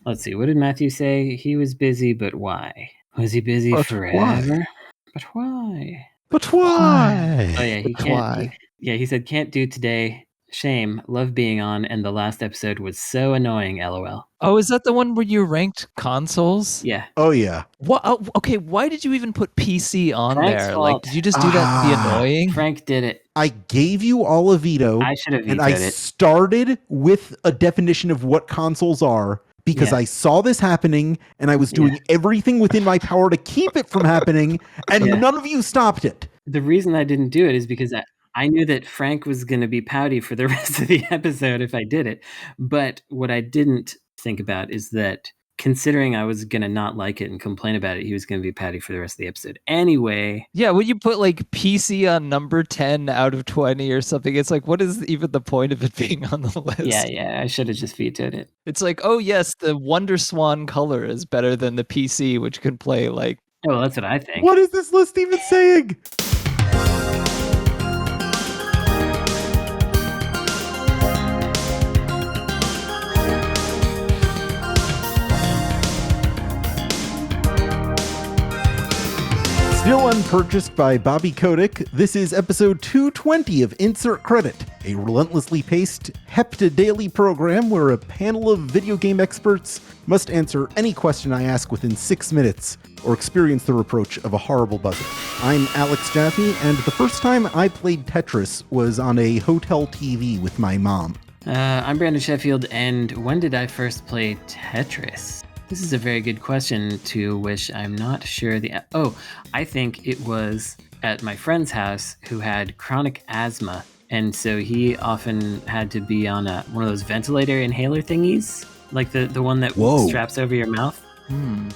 Let's see. What did Matthew say? He was busy, but why? Was he busy But forever? why? But why? But why? Oh yeah, he But can't. why? He said can't do today. Shame. Love being on, and the last episode was so annoying. LOL. Oh, is that the one where you ranked consoles? Yeah. Oh yeah. What? Oh, okay, why did you even put PC on Frank's there? fault. Like, did you just do that to be annoying? Frank did it. I gave you all a veto. I should have and vetoed I it. started with a definition of what consoles are because Yeah. I saw this happening and I was doing everything within my power to keep it from happening, and none of you stopped it. The reason I didn't do it is because I knew that Frank was going to be pouty for the rest of the episode if I did it. But what I didn't think about is that considering I was going to not like it and complain about it, he was going to be pouty for the rest of the episode anyway. Yeah, when you put like PC on number 10 out of 20 or something, it's like, what is even the point of it being on the list? Yeah, I should have just vetoed it. It's like, oh yes, the Wonder Swan color is better than the PC, which can play like... Oh, well, that's what I think. What is this list even saying? Still unpurchased by Bobby Kotick, this is episode 220 of Insert Credit, a relentlessly paced hepta-daily program where a panel of video game experts must answer any question I ask within 6 minutes or experience the reproach of a horrible buzzer. I'm Alex Jaffe, and the first time I played Tetris was on a hotel TV with my mom. I'm Brandon Sheffield, and when did I first play Tetris? This is a very good question to which I'm not sure I think it was at my friend's house who had chronic asthma, and so he often had to be on one of those ventilator inhaler thingies, like the one that straps over your mouth.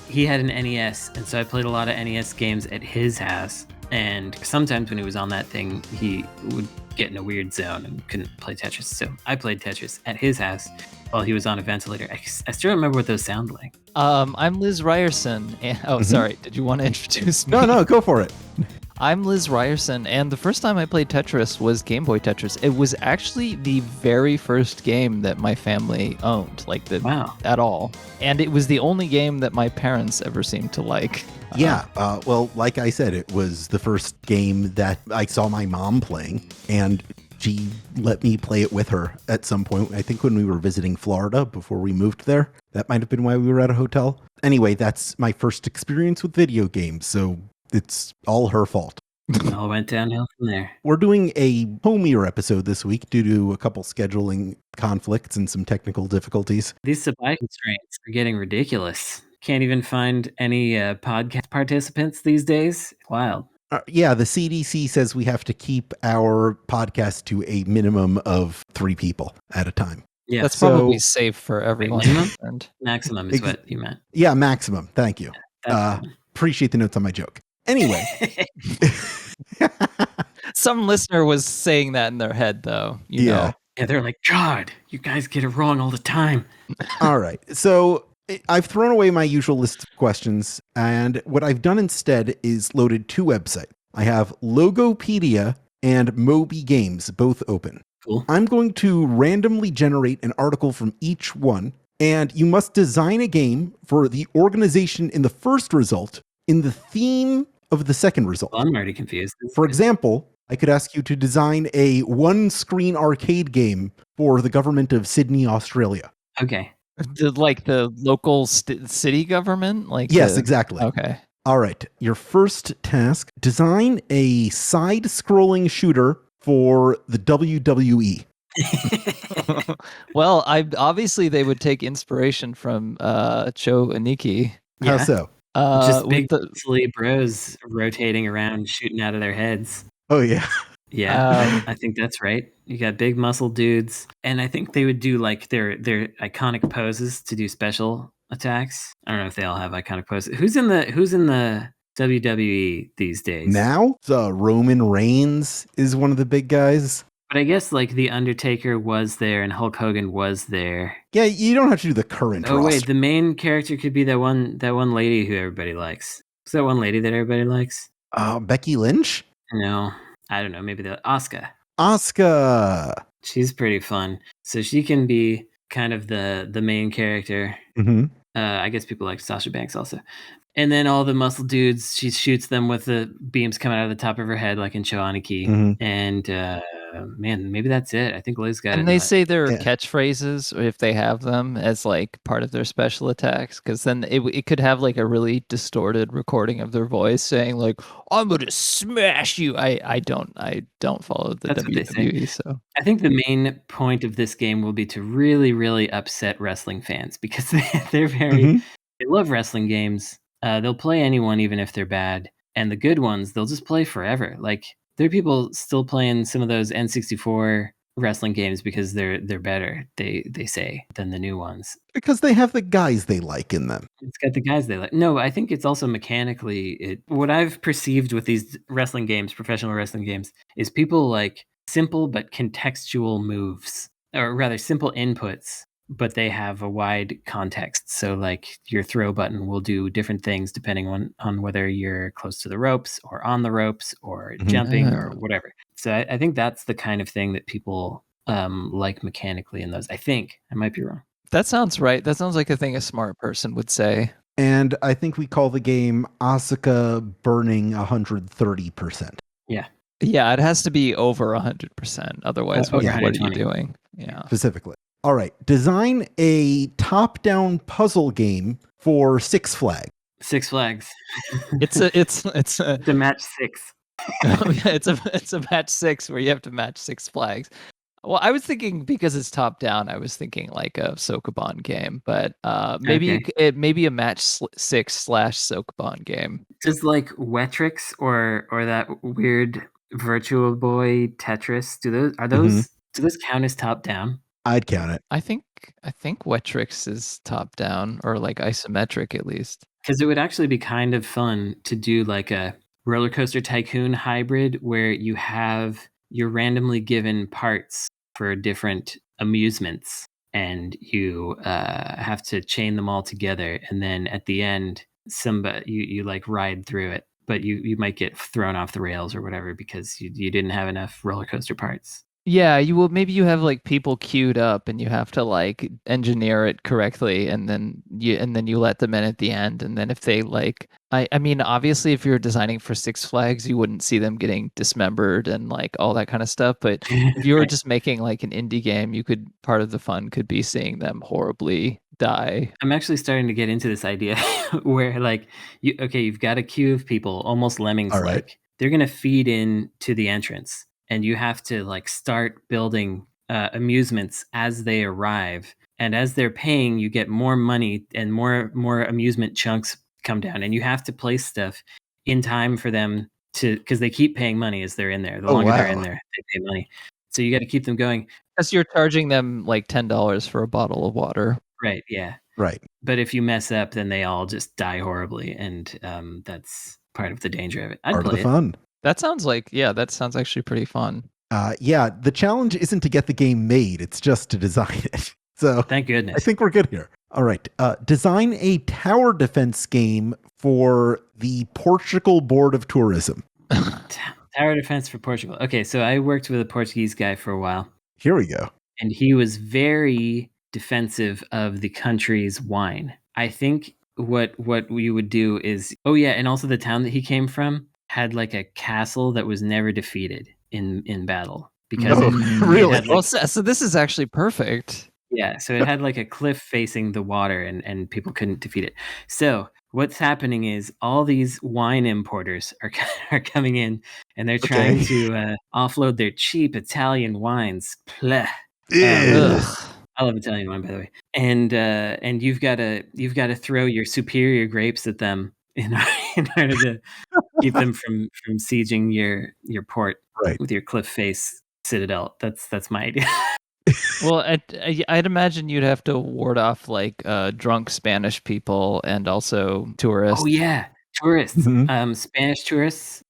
He had an NES, and so I played a lot of NES games at his house, and sometimes when he was on that thing, he would get in a weird zone and couldn't play Tetris. So I played Tetris at his house while he was on a ventilator. I still remember what those sound like. I'm Liz Ryerson. Sorry, did you want to introduce me? No, go for it. I'm Liz Ryerson, and the first time I played Tetris was Game Boy Tetris. It was actually the very first game that my family owned, at all. And it was the only game that my parents ever seemed to like. Yeah, well, like I said, it was the first game that I saw my mom playing, and she let me play it with her at some point. I think when we were visiting Florida before we moved there. That might have been why we were at a hotel. Anyway, that's my first experience with video games, so it's all her fault. It all went downhill from there. We're doing a homier episode this week due to a couple scheduling conflicts and some technical difficulties. These supply constraints are getting ridiculous. Can't even find any podcast participants these days. Wild. Yeah, the CDC says we have to keep our podcast to a minimum of 3 people at a time. Yeah, that's probably safe for everyone. Maximum is what you meant. Yeah, maximum. Thank you. Appreciate the notes on my joke. Anyway. Some listener was saying that in their head, though. You know. Yeah, they're like, God, you guys get it wrong all the time. All right. So I've thrown away my usual list of questions, and what I've done instead is loaded 2 websites. I have Logopedia and Moby Games, both open. Cool. I'm going to randomly generate an article from each one, and you must design a game for the organization in the first result in the theme of the second result. Well, I'm already confused. For example, I could ask you to design a one-screen arcade game for the government of Sydney, Australia. Okay. Like the local city government? Yes, exactly. Okay. All right. Your first task, design a side-scrolling shooter for the WWE. Well, obviously they would take inspiration from Cho Aniki. How so? Just big silly bros rotating around, shooting out of their heads. Oh, yeah. Yeah, I think that's right. You got big muscle dudes, and I think they would do like their iconic poses to do special attacks. I don't know if they all have iconic poses. Who's in the WWE these days? Now, Roman Reigns is one of the big guys. But I guess like the Undertaker was there and Hulk Hogan was there. Yeah, you don't have to do the current roster. Wait, the main character could be that one lady who everybody likes. Is that one lady that everybody likes? Becky Lynch? No, I don't know. Maybe the Asuka. Asuka. She's pretty fun. So she can be kind of the main character. Mm-hmm. I guess people like Sasha Banks also. And then all the muscle dudes, she shoots them with the beams coming out of the top of her head, like in Choaniki. Mm-hmm. And man, maybe that's it. I think Liz got it. And they say their catchphrases, or if they have them, as like part of their special attacks, because then it could have like a really distorted recording of their voice saying like, "I'm gonna smash you." I don't follow the WWE, so I think the main point of this game will be to really, really upset wrestling fans because they're very they love wrestling games. They'll play anyone even if they're bad, and the good ones they'll just play forever. Like there are people still playing some of those N64 wrestling games because they're better. They say than the new ones because they have the guys they like in them. It's got the guys they like. No, I think it's also mechanically. What I've perceived with these wrestling games, professional wrestling games, is people like simple but contextual moves, or rather simple inputs, but they have a wide context. So like your throw button will do different things depending on whether you're close to the ropes or on the ropes or jumping or whatever. So I think that's the kind of thing that people like mechanically in those. I think I might be wrong. That sounds right. That sounds like a thing a smart person would say. And I think we call the game Asuka burning 130%. Yeah. Yeah, it has to be over 100%. Otherwise, what are you doing? Yeah. Specifically. All right. Design a top-down puzzle game for Six Flags. Six Flags. It's the match 6. it's a match 6 where you have to match 6 flags. Well, I was thinking because it's top down, I was thinking like a Sokoban game, but maybe it may be a match 6/Sokoban game. Just like Wetrix or that weird Virtual Boy Tetris. Do those count as top down? I'd count it. I think Wetrix is top down or like isometric at least. Because it would actually be kind of fun to do like a roller coaster tycoon hybrid where you're randomly given parts for different amusements and you have to chain them all together, and then at the end you like ride through it, but you might get thrown off the rails or whatever because you didn't have enough roller coaster parts. Yeah, maybe you have like people queued up and you have to like engineer it correctly, and then you let them in at the end, and then if they like I mean obviously if you're designing for Six Flags you wouldn't see them getting dismembered and like all that kind of stuff, but if you were just making like an indie game, part of the fun could be seeing them horribly die. I'm actually starting to get into this idea where like you've got a queue of people, almost lemmings like. Right. They're going to feed in to the entrance. And you have to like start building amusements as they arrive, and as they're paying, you get more money and more amusement chunks come down, and you have to place stuff in time for them because they keep paying money as they're in there. The longer they're in there, they pay money. So you got to keep them going. Because you're charging them like $10 for a bottle of water. Right. Yeah. Right. But if you mess up, then they all just die horribly, and that's part of the danger of it. Part of the fun. That sounds actually pretty fun. Yeah, the challenge isn't to get the game made, it's just to design it. So thank goodness. I think we're good here. All right. Design a tower defense game for the Portugal Board of Tourism. Tower defense for Portugal. Okay, so I worked with a Portuguese guy for a while. Here we go. And he was very defensive of the country's wine. I think what we would do is, and also the town that he came from had like a castle that was never defeated in battle because really. So this is actually perfect. Yeah, so it had like a cliff facing the water, and people couldn't defeat it. So what's happening is all these wine importers are coming in, and they're trying to offload their cheap Italian wines. I love Italian wine, by the way. And you've got to throw your superior grapes at them in order to keep them from sieging your port with your cliff face citadel. That's my idea. Well, I'd imagine you'd have to ward off like drunk Spanish people and also tourists. Oh yeah, tourists. Mm-hmm. Spanish tourists,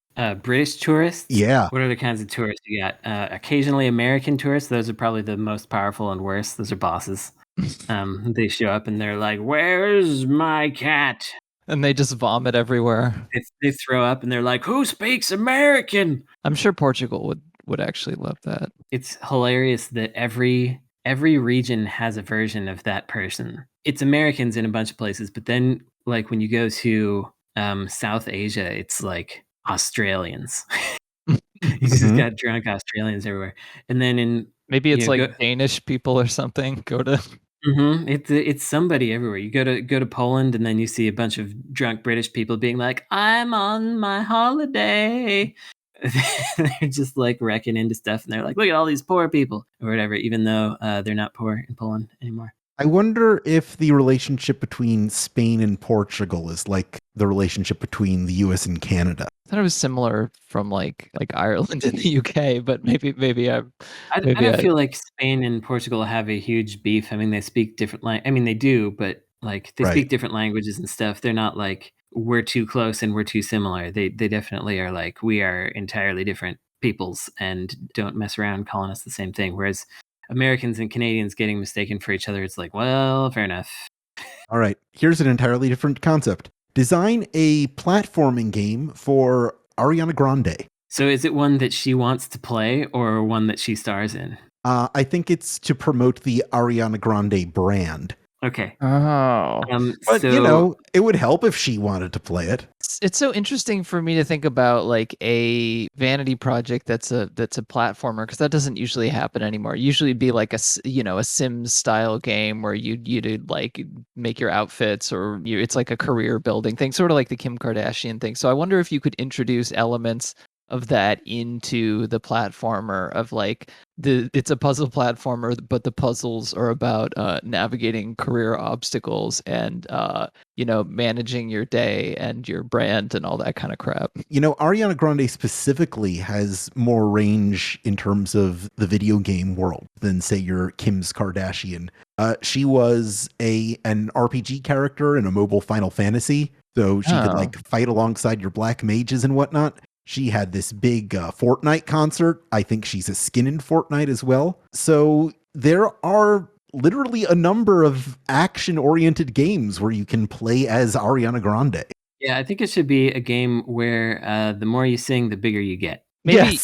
British tourists. Yeah. What other kinds of tourists you got? Occasionally American tourists. Those are probably the most powerful and worst. Those are bosses. They show up and they're like, "Where's my cat?" And they just vomit everywhere. They throw up and they're like, "Who speaks American?" I'm sure Portugal would actually love that. It's hilarious that every every region has a version of that person. It's Americans in a bunch of places, but then like when you go to South Asia, it's like Australians. You just got drunk Australians everywhere. And then maybe it's like Danish people or something go to. It's somebody everywhere. You go to Poland, and then you see a bunch of drunk British people being like, "I'm on my holiday." They're just like wrecking into stuff, and they're like, "Look at all these poor people," or whatever. Even though they're not poor in Poland anymore. I wonder if the relationship between Spain and Portugal is like the relationship between the U.S. and Canada. I thought it was similar from like Ireland and the UK, but maybe I don't feel like Spain and Portugal have a huge beef. I mean, they speak different I mean, they do, but like they speak different languages and stuff. They're not like we're too close and we're too similar. They definitely are like we are entirely different peoples and don't mess around calling us the same thing. Whereas Americans and Canadians getting mistaken for each other, it's like, well, fair enough. All right, here's an entirely different concept. Design a platforming game for Ariana Grande. So is it one that she wants to play or one that she stars in? I think it's to promote the Ariana Grande brand. Okay. Oh. But, it would help if she wanted to play it. It's so interesting for me to think about like a vanity project that's a platformer, because that doesn't usually happen anymore. Usually it'd be like a Sims style game where you'd like make your outfits, or it's like a career building thing, sort of like the Kim Kardashian thing. So I wonder if you could introduce elements of that into the platformer of like it's a puzzle platformer, but the puzzles are about navigating career obstacles and managing your day and your brand and all that kind of crap. Ariana Grande specifically has more range in terms of the video game world than say your Kim's Kardashian. She was an RPG character in a mobile Final Fantasy, so she could like fight alongside your black mages and whatnot. She had this big Fortnite concert. I think she's a skin in Fortnite as well. So there are literally a number of action-oriented games where you can play as Ariana Grande. Yeah, I think it should be a game where the more you sing, the bigger you get. Maybe,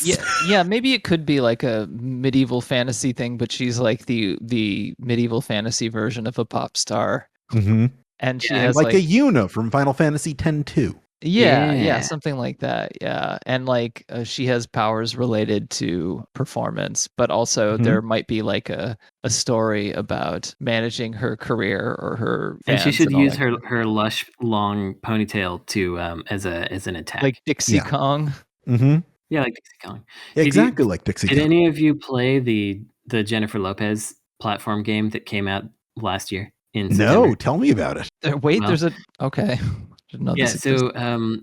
yeah, maybe it could be like a medieval fantasy thing, but she's like the medieval fantasy version of a pop star. Mm-hmm. And she has like a Yuna from Final Fantasy X-2. Yeah, something like that. Yeah. And like she has powers related to performance, but also there might be like a story about managing her career or her fans. And she should use her lush long ponytail to as an attack. Like Dixie Kong. Mm-hmm. Yeah, like Dixie Kong. Exactly like Dixie Kong. Did any of you play the Jennifer Lopez platform game that came out last year in September? No, tell me about it. There's okay. Yeah, so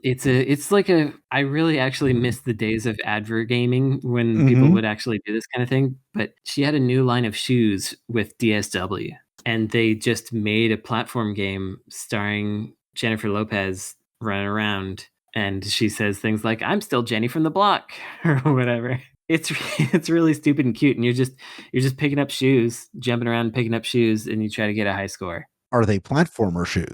it's like I really actually miss the days of Advergaming when people would actually do this kind of thing. But she had a new line of shoes with DSW, and they just made a platform game starring Jennifer Lopez running around, and she says things like "I'm still Jenny from the block" or whatever. It's really stupid and cute, and you're just picking up shoes, jumping around, picking up shoes, and you try to get a high score. Are they platformer shoes?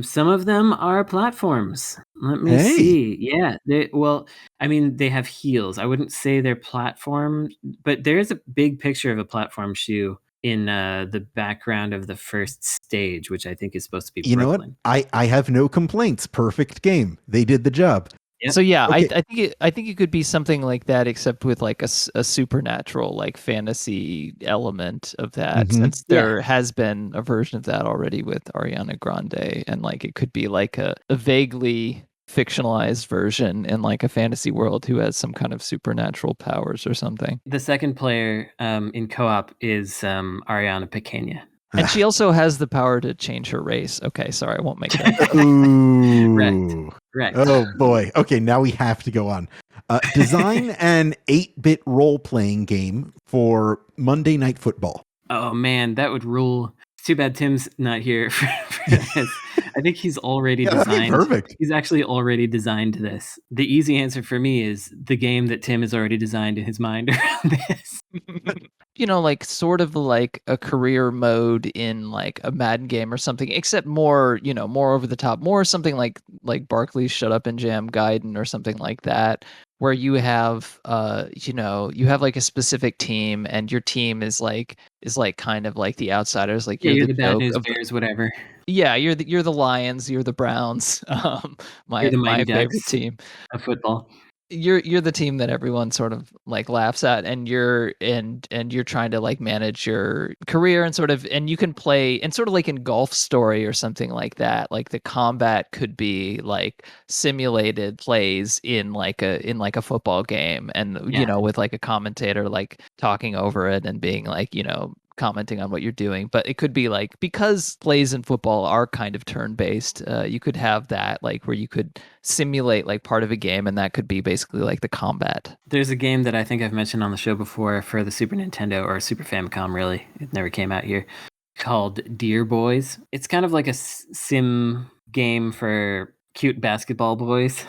Some of them are platforms. Let me see. Yeah. They have heels. I wouldn't say they're platform, but there's a big picture of a platform shoe in the background of the first stage, which I think is supposed to be Brooklyn. You know what? I have no complaints. Perfect game. They did the job. Yep. So yeah, okay. I think it could be something like that, except with like a supernatural, like fantasy element of that. Since there has been a version of that already with Ariana Grande, and like it could be like a vaguely fictionalized version in like a fantasy world who has some kind of supernatural powers or something. The second player in co-op is Ariana Pequeña. And she also has the power to change her race. Okay, sorry, I won't make that. Ooh. Right. Oh boy. Okay, now we have to go on. Design an 8-bit role-playing game for Monday Night Football. Oh man, that would rule. It's too bad Tim's not here for this. I think he's already designed. Perfect. He's actually already designed this. The easy answer for me is the game that Tim has already designed in his mind around this. Like sort of like a career mode in like a Madden game or something, except more, more over the top, more something like Barkley's Shut Up and Jam Gaiden or something like that, where you have, you have like a specific team, and your team is is like kind of like the outsiders, like you're the bad joke news of bears, whatever. Yeah, you're the Lions, you're the Browns, You're the my Mighty favorite Ducks team. of football. You're the team that everyone sort of like laughs at, and you're trying to like manage your career and sort of, and you can play, and sort of like in Golf Story or something like that, like the combat could be like simulated plays in like a football game, and with like a commentator like talking over it and being like, commenting on what you're doing. But it could be like, because plays in football are kind of turn-based, you could have that like where you could simulate like part of a game, and that could be basically like the combat. There's a game that I think I've mentioned on the show before for the Super Nintendo, or Super Famicom, really. It never came out here, called Dear Boys. It's kind of like a sim game for cute basketball boys.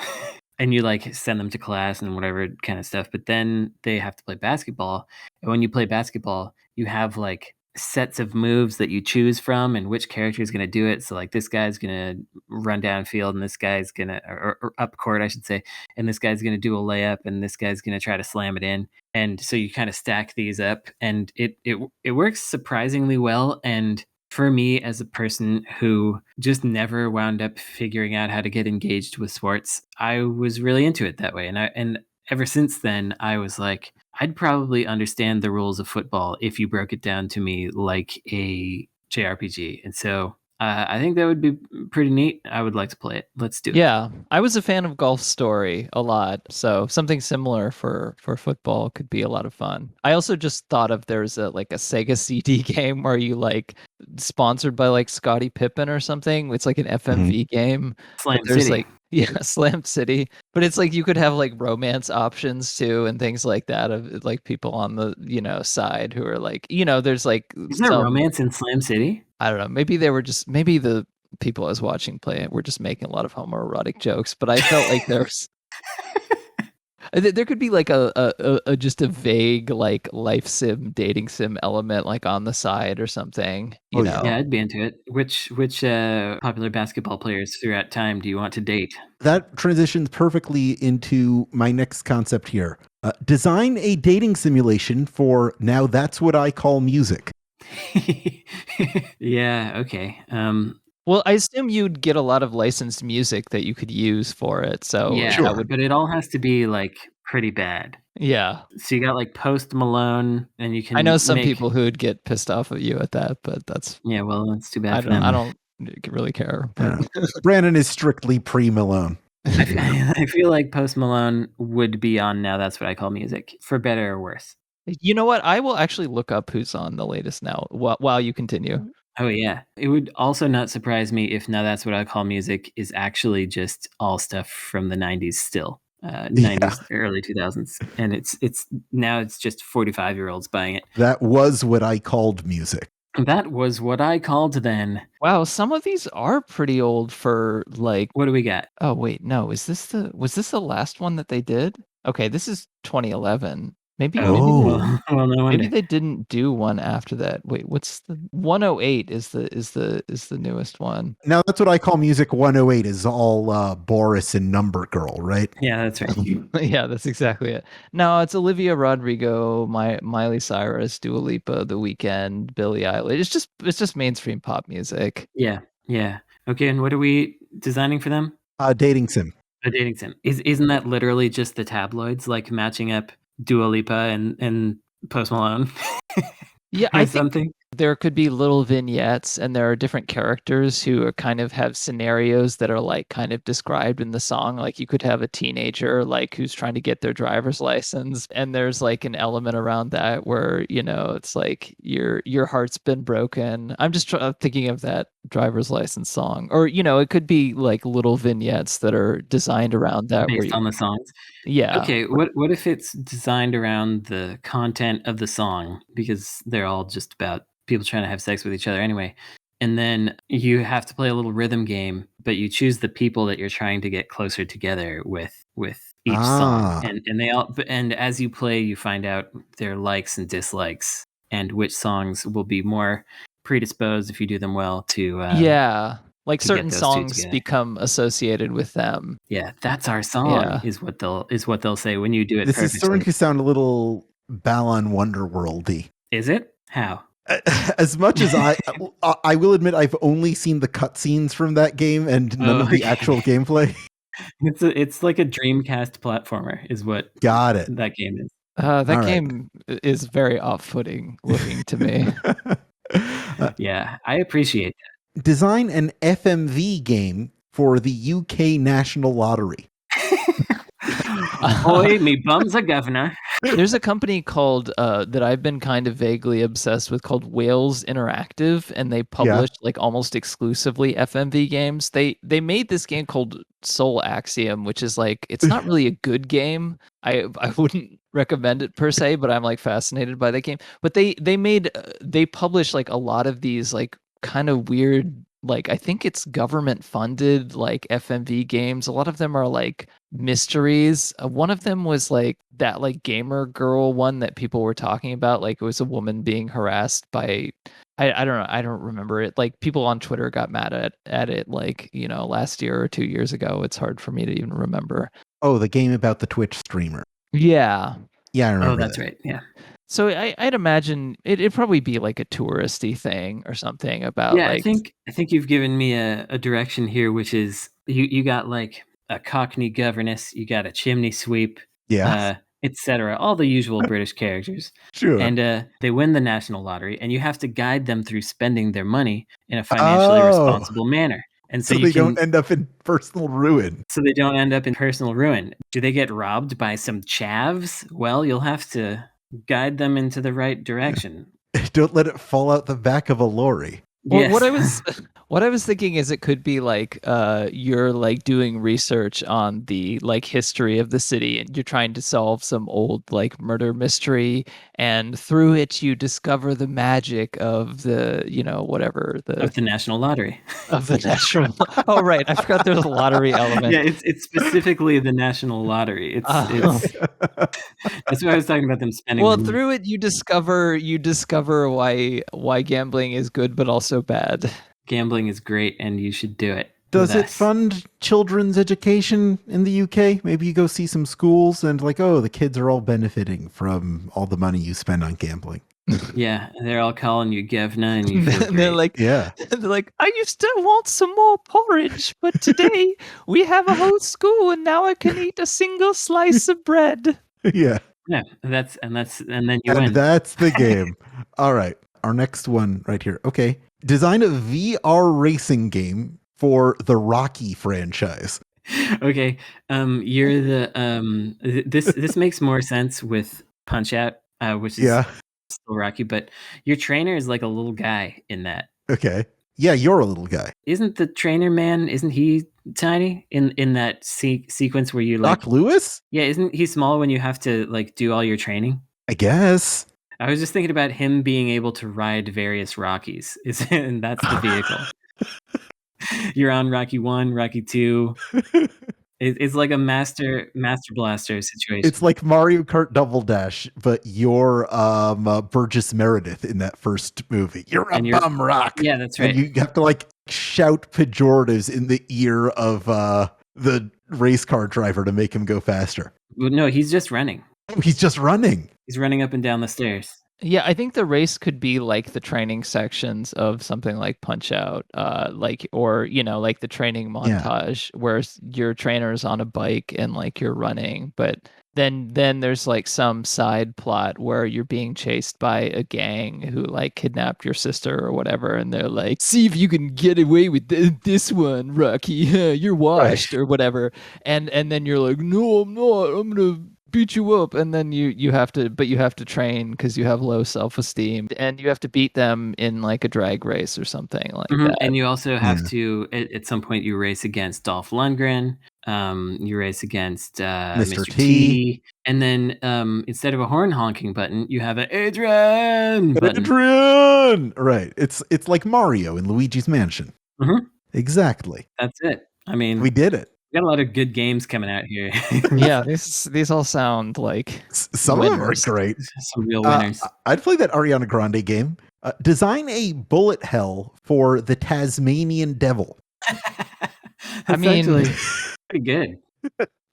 And you like send them to class and whatever kind of stuff, but then they have to play basketball. And when you play basketball, you have like sets of moves that you choose from, and which character is going to do it. So like this guy's going to run downfield, and this guy's going to, or up court, I should say, and this guy's going to do a layup, and this guy's going to try to slam it in. And so you kind of stack these up, and it works surprisingly well. And for me, as a person who just never wound up figuring out how to get engaged with sports, I was really into it that way. And ever since then, I was like, I'd probably understand the rules of football if you broke it down to me like a JRPG. And so I think that would be pretty neat. I would like to play it. Let's do it. Yeah, I was a fan of Golf Story a lot, so something similar for football could be a lot of fun. I also just thought of, there's a Sega CD game where you like, sponsored by like Scottie Pippen or something. It's like an FMV game. Slam There's City. like, yeah, Slam City. But it's like you could have like romance options too, and things like that, of like people on the side who are like, there's like, Isn't there romance in Slam City? I don't know. Maybe the people I was watching play it were just making a lot of homoerotic jokes, but I felt like there could be like a just a vague like life sim, dating sim element like on the side or something. You know? Yeah, I'd be into it. Which popular basketball players throughout time do you want to date? That transitions perfectly into my next concept here. Design a dating simulation for Now That's What I Call Music. Yeah, okay. Well, I assume you'd get a lot of licensed music that you could use for it. So yeah, Sure. but it all has to be like pretty bad. Yeah. So you got like Post Malone, and you can. I know some people who would get pissed off at you at that, but that's. Yeah, well, that's too bad for I them. don't really care. But. Brandon is strictly pre-Malone. I feel like Post Malone would be on Now That's What I Call Music, for better or worse. You know what? I will actually look up who's on the latest now while you continue. Oh, yeah. It would also not surprise me if Now That's What I Call Music is actually just all stuff from the 90s still. 90s, early 2000s. And it's now it's just 45-year-olds buying it. That was what I called music. That was what I called then. Wow, some of these are pretty old for like. What do we got? Oh wait, no. Was this the last one that they did? Okay, this is 2011. Maybe well, no maybe they didn't do one after that. Wait, what's the 108 is the newest one. Now That's What I Call Music 108 is all Boris and Number Girl, right? Yeah, that's right. Yeah, that's exactly it. No, it's Olivia Rodrigo, Miley Cyrus, Dua Lipa, The Weeknd, Billie Eilish. It's just mainstream pop music. Yeah. Okay, and what are we designing for them? Dating sim. A dating sim. Isn't that literally just the tabloids, like matching up Dua Lipa and Post Malone? Yeah, I think something. There could be little vignettes, and there are different characters who are kind of have scenarios that are like kind of described in the song. Like you could have a teenager like who's trying to get their driver's license, and there's like an element around that where it's like your heart's been broken. I'm just thinking of that driver's license song, or it could be like little vignettes that are designed around that based on the songs. Yeah. Okay, what if it's designed around the content of the song, because they're all just about people trying to have sex with each other anyway, and then you have to play a little rhythm game, but you choose the people that you're trying to get closer together with each song, and as you play, you find out their likes and dislikes, and which songs will be more predisposed if you do them well to like certain songs become associated with them. Yeah, that's our song. Is what they'll say when you do it. This perfectly. is starting to sound a little Balan Wonderworldy. Is it? How? As much as I will admit, I've only seen the cutscenes from that game and none of the actual gameplay. It's like a Dreamcast platformer, is what Got it. that game is. That game is very off-putting looking to me. Yeah, I appreciate that. Design an FMV game for the UK National Lottery. Boy, me bum's a governor. There's a company called that I've been kind of vaguely obsessed with called Wales Interactive, and they publish like almost exclusively FMV games. They made this game called Soul Axiom, which is like, it's not really a good game. I wouldn't recommend it per se, but I'm like fascinated by that game. But they publish like a lot of these like kind of weird, like I think it's government funded like FMV games. A lot of them are like mysteries. One of them was like that like gamer girl one that people were talking about, like it was a woman being harassed by I don't know, I don't remember it. Like people on Twitter got mad at it like, you know, last year or 2 years ago. It's hard for me to even remember. Oh, the game about the Twitch streamer. Yeah. Yeah, I remember. Oh, that's right. Yeah. So I'd imagine it'd probably be like a touristy thing or something about like... I think you've given me a direction here, which is you got like a Cockney governess, you got a chimney sweep, etc. All the usual British characters. Sure. And they win the national lottery, and you have to guide them through spending their money in a financially responsible manner. And so they don't end up in personal ruin. So they don't end up in personal ruin. Do they get robbed by some chavs? Well, you'll have to guide them into the right direction. Don't let it fall out the back of a lorry. Well, yes. What I was thinking is it could be like you're like doing research on the like history of the city, and you're trying to solve some old like murder mystery, and through it you discover the magic of the, you know, whatever of the national lottery. Of the national. Oh right, I forgot there's a lottery element. Yeah, it's specifically the national lottery. It's that's why I was talking about them spending. Well, through it you discover why gambling is good but also bad. Gambling is great, and you should do it. Does it fund children's education in the UK? Maybe you go see some schools and like, oh, the kids are all benefiting from all the money you spend on gambling. Yeah, they're all calling you Gevna, and you feel they're like, they're like, I used to want some more porridge, but today we have a whole school, and now I can eat a single slice of bread. Yeah, and then you win. That's the game. All right, our next one right here. Okay. Design a VR racing game for the Rocky franchise. Okay, you're the this makes more sense with Punch Out, which is still Rocky, but your trainer is like a little guy in that. Okay, yeah, you're a little guy. Isn't the trainer man? Isn't he tiny in that sequence where you like Doc Lewis? Yeah, isn't he small when you have to like do all your training? I guess. I was just thinking about him being able to ride various Rockies, and that's the vehicle. You're on Rocky 1, Rocky 2. It's like a Master Blaster situation. It's like Mario Kart Double Dash, but you're Burgess Meredith in that first movie. You're a bum rock. Yeah, that's right. And you have to like shout pejoratives in the ear of the race car driver to make him go faster. Well, no, he's just running. He's just running. He's running up and down the stairs. Yeah, I think the race could be like the training sections of something like Punch Out, like, or, you know, like the training montage where your trainer's on a bike and like you're running, but then there's like some side plot where you're being chased by a gang who like kidnapped your sister or whatever, and they're like, see if you can get away with this one, Rocky. You're washed or whatever, and then you're like, no, I'm not. I'm gonna beat you up, and then you have to train because you have low self-esteem, and you have to beat them in like a drag race or something like that. And you also have to at some point you race against Dolph Lundgren, you race against Mr. T, and then instead of a horn honking button, you have an Adrian button. Adrian! Right. It's like Mario in Luigi's Mansion. Mm-hmm. Exactly. That's it. I mean, we did it. We got a lot of good games coming out here. Yeah, these all sound like some winners. Of them are great. Some real winners. I'd play that Ariana Grande game. Design a bullet hell for the Tasmanian Devil. I mean, pretty good.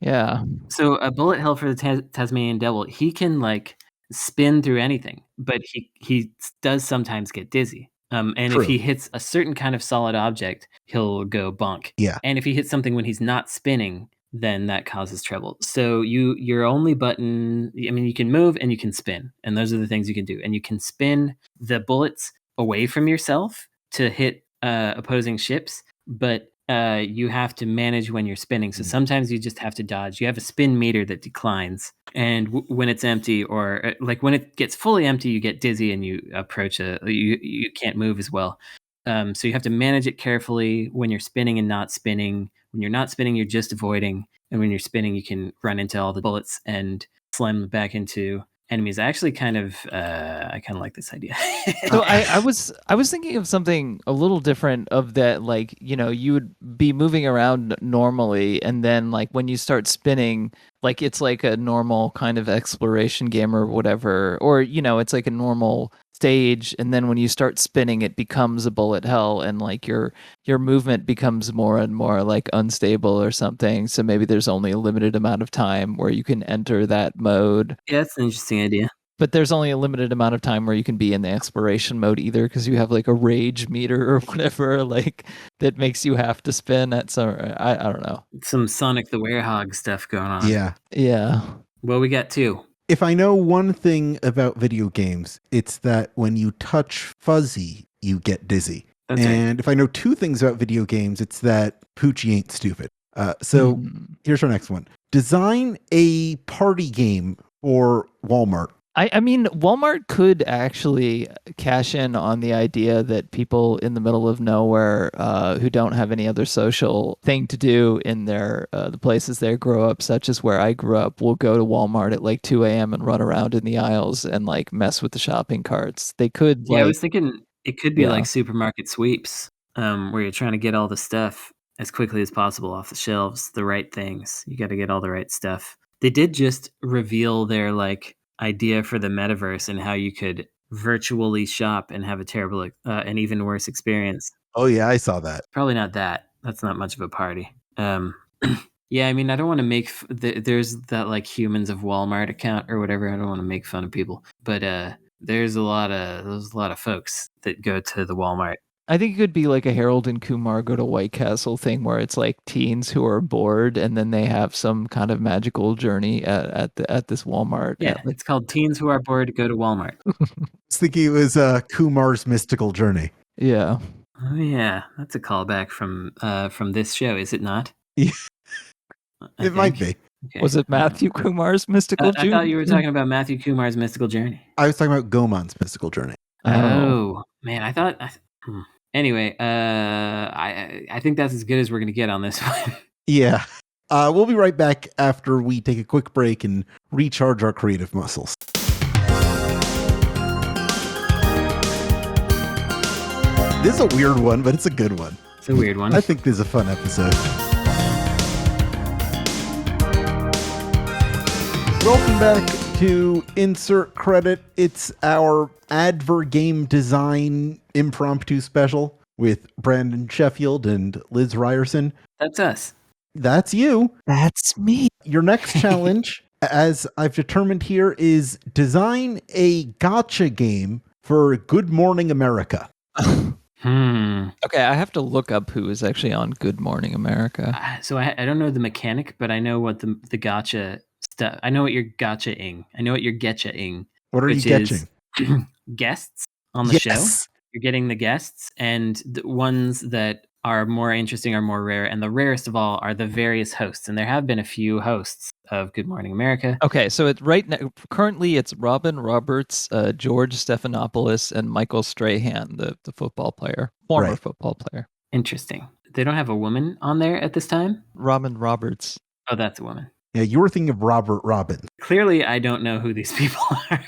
Yeah. So a bullet hell for the Tasmanian Devil. He can like spin through anything, but he does sometimes get dizzy. And True. if he hits a certain kind of solid object, he'll go bonk. Yeah. And if he hits something when he's not spinning, then that causes trouble. So your only button, I mean, you can move and you can spin, and those are the things you can do. And you can spin the bullets away from yourself to hit opposing ships, but you have to manage when you're spinning. So sometimes you just have to dodge. You have a spin meter that declines, and when it's empty, or like when it gets fully empty, you get dizzy and you approach you can't move as well. So you have to manage it carefully when you're spinning and not spinning. When you're not spinning, you're just avoiding, and when you're spinning, you can run into all the bullets and slam them back into enemies. I kind of like this idea. So I was thinking of something a little different, of that, like, you would be moving around normally, and then like when you start spinning, like it's like a normal kind of exploration game or whatever, or it's like a normal stage, and then when you start spinning, it becomes a bullet hell, and like your movement becomes more and more like unstable or something. So maybe there's only a limited amount of time where you can enter that mode. Yeah, that's an interesting idea. But there's only a limited amount of time where you can be in the exploration mode either, because you have like a rage meter or whatever, like that makes you have to spin at some. I don't know. Some Sonic the Werehog stuff going on. Yeah. Well, we got two. If I know one thing about video games, it's that when you touch fuzzy, you get dizzy. That's right. If I know two things about video games, it's that Poochie ain't stupid. So here's our next one. Design a party game for Wal-Mart. I mean, Walmart could actually cash in on the idea that people in the middle of nowhere who don't have any other social thing to do in their the places they grow up, such as where I grew up, will go to Walmart at like 2 a.m. and run around in the aisles and like mess with the shopping carts. They could. Yeah, I was thinking it could be like supermarket sweeps, where you're trying to get all the stuff as quickly as possible off the shelves, the right things. You got to get all the right stuff. They did just reveal their like idea for the metaverse and how you could virtually shop and have a terrible, an even worse experience. Oh yeah, I saw that. Probably not that. That's not much of a party. Yeah, I mean, I don't want to make. There's that like Humans of Walmart account or whatever. I don't want to make fun of people, but there's a lot of folks that go to the Walmart. I think it could be like a Harold and Kumar go to White Castle thing, where it's like teens who are bored and then they have some kind of magical journey at this Walmart. Yeah, it's called Teens Who Are Bored Go to Walmart. I was thinking it was Kumar's Mystical Journey. Yeah. Oh yeah, that's a callback from this show, is it not? Yeah. It might be. Okay. Was it Matthew Kumar's Mystical Journey? I thought you were talking about Matthew Kumar's Mystical Journey. I was talking about Goemon's Mystical Journey. Oh man, I thought. Anyway, I think that's as good as we're gonna get on this one. Yeah. We'll be right back after we take a quick break and recharge our creative muscles. This is a weird one, but it's a good one. It's a weird one. I think this is a fun episode. Welcome back to Insert Credit. It's our Advergame design impromptu special with Brandon Sheffield and Liz Ryerson. That's us. That's you. That's me. Your next challenge, as I've determined here, is design a gacha game for Good Morning America. Okay, I have to look up who is actually on Good Morning America. So I don't know the mechanic, but I know what the gacha stuff. I know what you're gacha-ing. I know what you're getcha-ing. What are you getching? Guests on the show. You're getting the guests, and the ones that are more interesting are more rare, and the rarest of all are the various hosts. And there have been a few hosts of Good Morning America. Okay, so it's right now. Currently, it's Robin Roberts, George Stephanopoulos, and Michael Strahan, the football player, former football player. Interesting. They don't have a woman on there at this time? Robin Roberts. Oh, that's a woman. Yeah, you were thinking of Robert Robbins. Clearly, I don't know who these people are.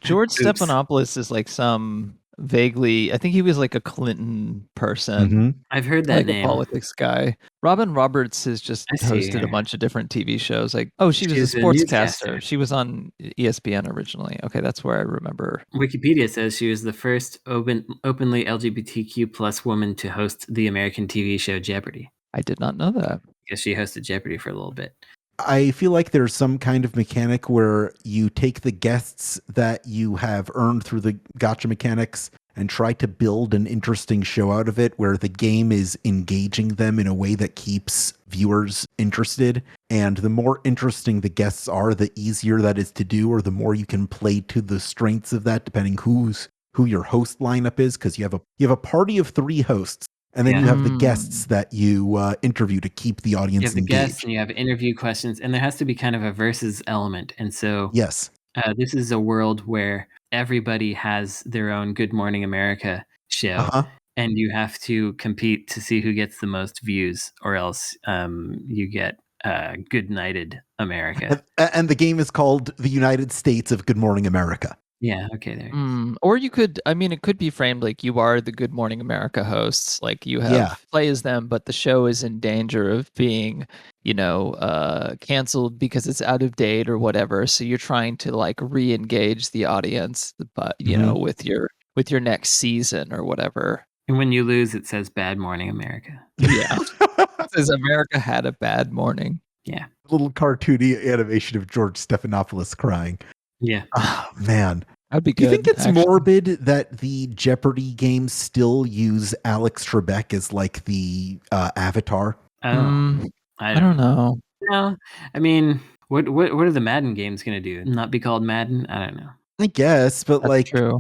George Stephanopoulos is like some vaguely, I think he was like a Clinton person. Mm-hmm. I've heard that like name. A politics guy. Robin Roberts has just hosted a bunch of different TV shows. Like, she was a sportscaster. She was on ESPN originally. Okay, that's where I remember. Wikipedia says she was the first openly LGBTQ plus woman to host the American TV show Jeopardy. I did not know that. Because she hosted Jeopardy for a little bit. I feel like there's some kind of mechanic where you take the guests that you have earned through the gacha mechanics and try to build an interesting show out of it where the game is engaging them in a way that keeps viewers interested. And the more interesting the guests are, the easier that is to do, or the more you can play to the strengths of that, depending who your host lineup is, because you have a party of 3 hosts. And then you have the guests that you interview to keep the audience engaged. You have the guests and you have interview questions, and there has to be kind of a versus element. And so yes, this is a world where everybody has their own Good Morning America show, and you have to compete to see who gets the most views, or else you get Good Nighted America. And the game is called The United States of Good Morning America. Yeah, okay, there. Or you could, it could be framed like you are the Good Morning America hosts. Like you have play as them, but the show is in danger of being, canceled because it's out of date or whatever. So you're trying to like re-engage the audience, but with your next season or whatever. And when you lose, it says Bad Morning America. Yeah. It says America had a bad morning. Yeah. Little cartoony animation of George Stephanopoulos crying. Yeah. Oh, man. That'd be good. Do you think it's morbid that the Jeopardy games still use Alex Trebek as like the avatar? I don't know. No, I mean, what are the Madden games going to do? Not be called Madden? I don't know. I guess, but That's true.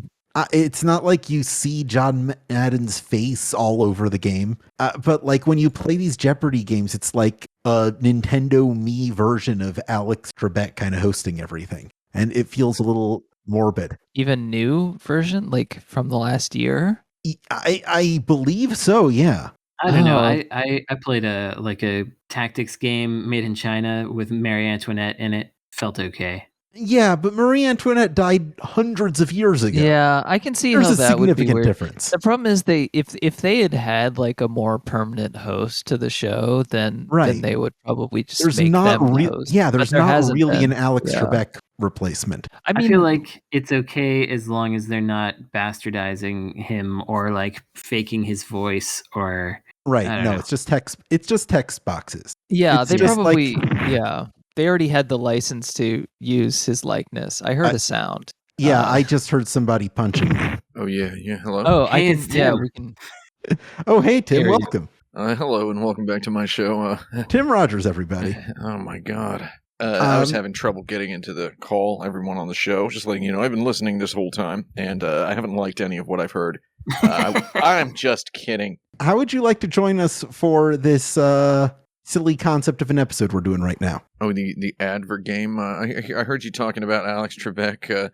It's not like you see John Madden's face all over the game. But like when you play these Jeopardy games, it's like a Nintendo Mii version of Alex Trebek kind of hosting everything. And it feels a little morbid. Even new version, like from the last year? I believe so, yeah. I don't know. I played a tactics game made in China with Marie Antoinette in it. Felt okay. Yeah, but Marie Antoinette died hundreds of years ago. Yeah, I can see There's how a that would be significant weird. difference. The problem is if they had like a more permanent host to the show, then they would probably just there's make not them the host. Yeah, there's not really an Alex Yeah. Trebek replacement. I feel like it's okay as long as they're not bastardizing him or like faking his voice or right. No, it's just text. It's just text boxes. Yeah, it's they probably they already had the license to use his likeness. I heard a sound. Yeah, I just heard somebody punching me. Oh yeah. Hello. Oh, hey, I can. Yeah, we can. Oh, hey Tim, welcome. Hello and welcome back to my show. Tim Rogers, everybody. Oh my God. I was having trouble getting into the call. Everyone on the show, just letting you know, I've been listening this whole time, and I haven't liked any of what I've heard. I'm just kidding. How would you like to join us for this silly concept of an episode we're doing right now? Oh, the Advergame. I heard you talking about Alex Trebek.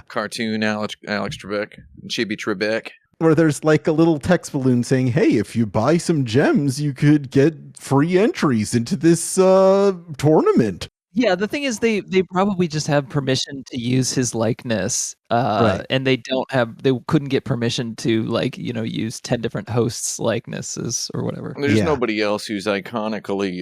Cartoon Alex Trebek, Chibi Trebek. Where there's like a little text balloon saying, hey, if you buy some gems, you could get free entries into this tournament. Yeah, the thing is they probably just have permission to use his likeness, and they couldn't get permission to use 10 different hosts' likenesses or whatever. There's nobody else who's iconically,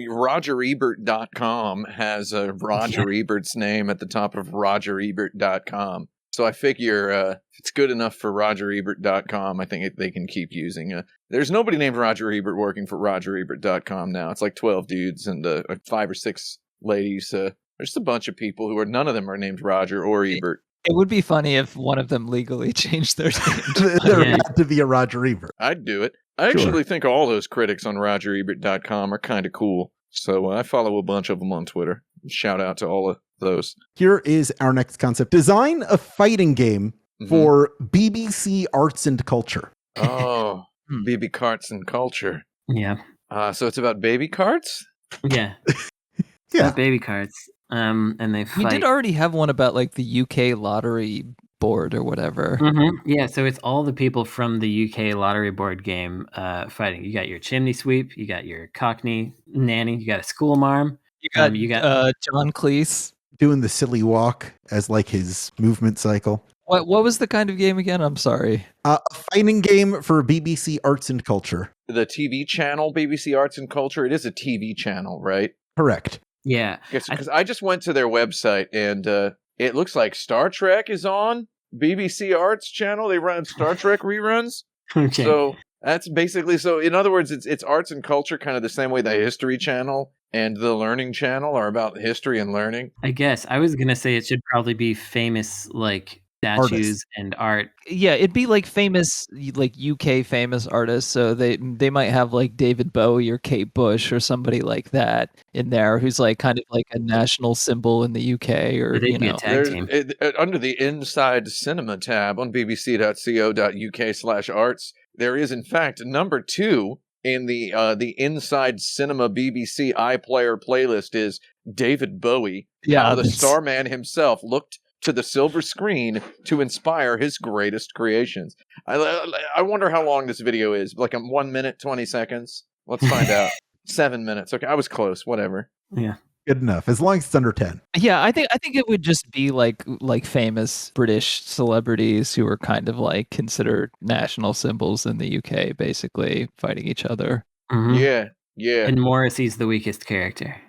RogerEbert.com has Roger Ebert's name at the top of RogerEbert.com. So I figure if it's good enough for RogerEbert.com, I think they can keep using. There's nobody named Roger Ebert working for RogerEbert.com now. It's like 12 dudes and 5 or 6 ladies. There's just a bunch of people none of them are named Roger or Ebert. It would be funny if one of them legally changed their name. There had to be a Roger Ebert. I'd do it. I actually think all those critics on RogerEbert.com are kind of cool. So I follow a bunch of them on Twitter. Shout out to all of those. Here is our next concept. Design a fighting game for BBC Arts and Culture. Oh, BB Carts and Culture. Yeah. So it's about baby carts? Yeah. Yeah. Baby carts. And they fight. We did already have one about like the UK lottery board or whatever. Mm-hmm. Yeah, so it's all the people from the UK lottery board game fighting. You got your chimney sweep, you got your cockney nanny, you got a school marm. You got John Cleese doing the silly walk as like his movement cycle. What was the kind of game again? I'm sorry. A fighting game for BBC Arts and Culture. The TV channel, BBC Arts and Culture. It is a TV channel, right? Correct. Yeah. Because I just went to their website and it looks like Star Trek is on BBC Arts channel. They run Star Trek reruns. Okay. So That's basically so. In other words, it's arts and culture, kind of the same way the History Channel and the Learning Channel are about history and learning. I guess I was gonna say it should probably be famous like statues Artists. and art. Yeah, it'd be like famous, like UK famous artists. So they might have like David Bowie or Kate Bush or somebody like that in there, who's like kind of like a national symbol in the UK, or They'd be a tag team. Under the Inside Cinema tab on bbc.co.uk/arts, there is in fact number 2 in the Inside Cinema BBC iPlayer playlist is David Bowie. Yeah, how the Starman himself looked to the silver screen to inspire his greatest creations. I wonder how long this video is. Like 1 minute, 20 seconds? Let's find out. 7 minutes. Okay, I was close. Whatever. Yeah. Good enough, as long as it's under 10. Yeah, I think it would just be like famous British celebrities who are kind of like considered national symbols in the UK, basically fighting each other. Mm-hmm. Yeah. And Morrissey's the weakest character.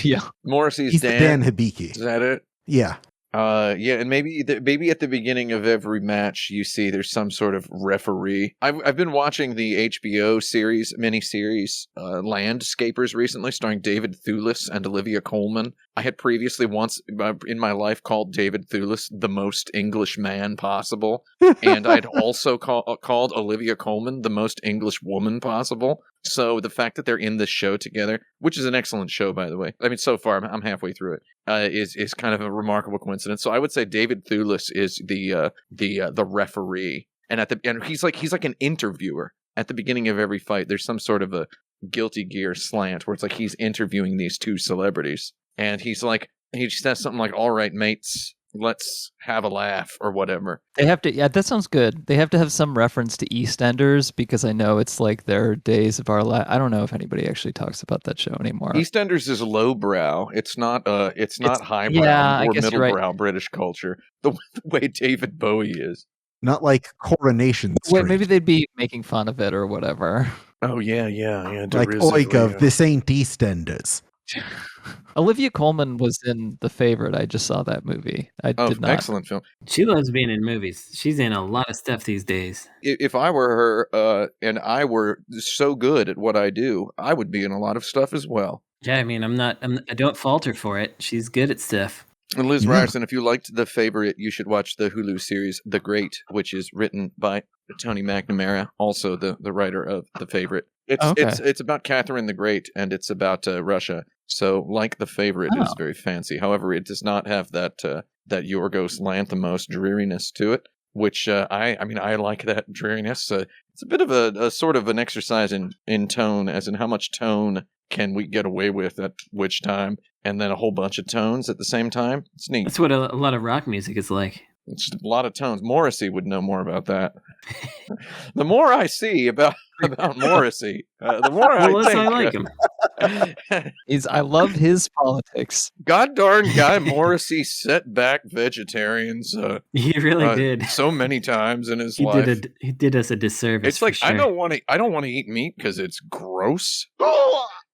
Yeah. Morrissey's He's Dan. Dan Hibiki. Is that it? Yeah. And maybe at the beginning of every match you see there's some sort of referee. I've been watching the HBO miniseries Landscapers recently, starring David Thewlis and Olivia Colman. I had previously once in my life called David Thewlis the most English man possible, and I'd also called Olivia Colman the most English woman possible. So the fact that they're in this show together, which is an excellent show, by the way. I mean, so far I'm halfway through it. Is kind of a remarkable coincidence. So I would say David Thewlis is the referee, and he's like an interviewer at the beginning of every fight. There's some sort of a Guilty Gear slant where it's like he's interviewing these two celebrities, and he says something like, "All right, mates, let's have a laugh," or whatever. They have to, yeah, that sounds good. They have to have some reference to EastEnders, because I know it's like their Days of Our Life. I don't know if anybody actually talks about that show anymore. EastEnders is lowbrow. It's not highbrow or middlebrow British culture. The way David Bowie is. Not like Coronation Street. Wait, maybe they'd be making fun of it or whatever. Oh yeah. Like oik of this ain't EastEnders. Olivia Colman was in The Favorite. I just saw that movie. I did not. Excellent film. She loves being in movies. She's in a lot of stuff these days. If I were her, and I were so good at what I do, I would be in a lot of stuff as well. Yeah, I mean, I don't fault her for it. She's good at stuff. And Liz Ryerson, if you liked The Favorite, you should watch the Hulu series The Great, which is written by Tony McNamara, also the writer of The Favorite. It's about Catherine the Great, and it's about Russia. So, like The Favorite, is very fancy. However, it does not have that Yorgos Lanthimos dreariness to it, which I like that dreariness. It's a bit of a sort of an exercise in tone, as in how much tone can we get away with at which time, and then a whole bunch of tones at the same time. It's neat. That's what a lot of rock music is like. It's just a lot of tones. Morrissey would know more about that. The more I see about Morrissey, the more I think. I like him. I love his politics. God darn Guy Morrissey set back vegetarians. He really did so many times in his life. He did us a disservice. It's like, sure. I don't want to eat meat because it's gross.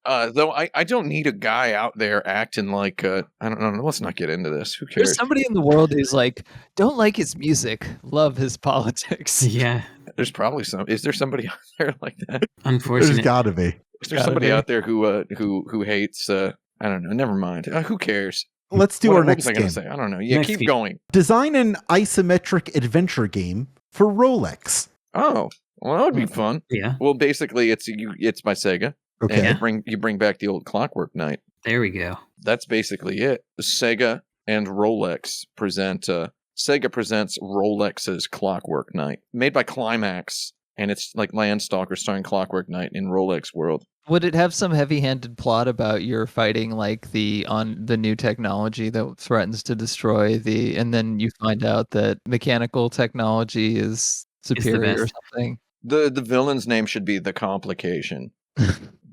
Though I don't need a guy out there acting like I don't know. Let's not get into this. Who cares? There's somebody in the world who's like, don't like his music, love his politics. Yeah. There's probably some. Is there somebody out there like that? Unfortunately, there's gotta be. Is there somebody out there who hates? I don't know. Never mind. Who cares? Let's do our next game. What was I going to say? I don't know. Yeah, keep going. Design an isometric adventure game for Rolex. Oh, well, that would be fun. Yeah. Well, basically, it's by Sega. Okay. And you bring back the old Clockwork Knight. There we go. That's basically it. Sega and Rolex Sega presents Rolex's Clockwork Knight, made by Climax, and it's like Landstalker starring Clockwork Knight in Rolex world. Would it have some heavy-handed plot about you're fighting like the new technology that threatens to destroy and then you find out that mechanical technology is superior or something? The villain's name should be The Complication.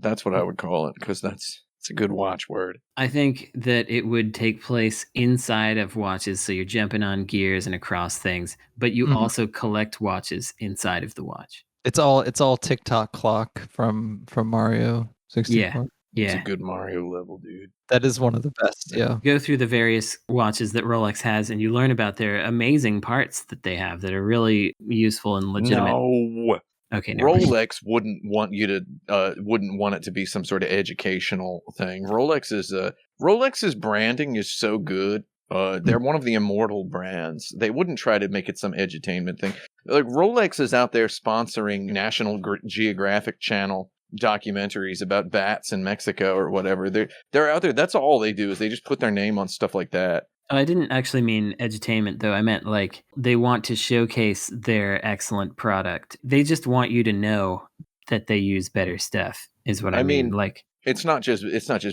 That's what I would call it, because it's a good watchword. I think that it would take place inside of watches, so you're jumping on gears and across things, but you also collect watches inside of the watch. It's all tick-tock clock from Mario 64. Yeah. It's a good Mario level, dude. That is one of the best, yeah. You go through the various watches that Rolex has, and you learn about their amazing parts that they have that are really useful and legitimate. No. Okay, never mind. Rolex wouldn't want it to be some sort of educational thing. Rolex's branding is so good. They're one of the immortal brands. They wouldn't try to make it some edutainment thing. Like Rolex is out there sponsoring National Geographic Channel documentaries about bats in Mexico or whatever. They're out there. That's all they do is they just put their name on stuff like that. Oh, I didn't actually mean edutainment, though. I meant like they want to showcase their excellent product. They just want you to know that they use better stuff, is what I mean. Like it's not just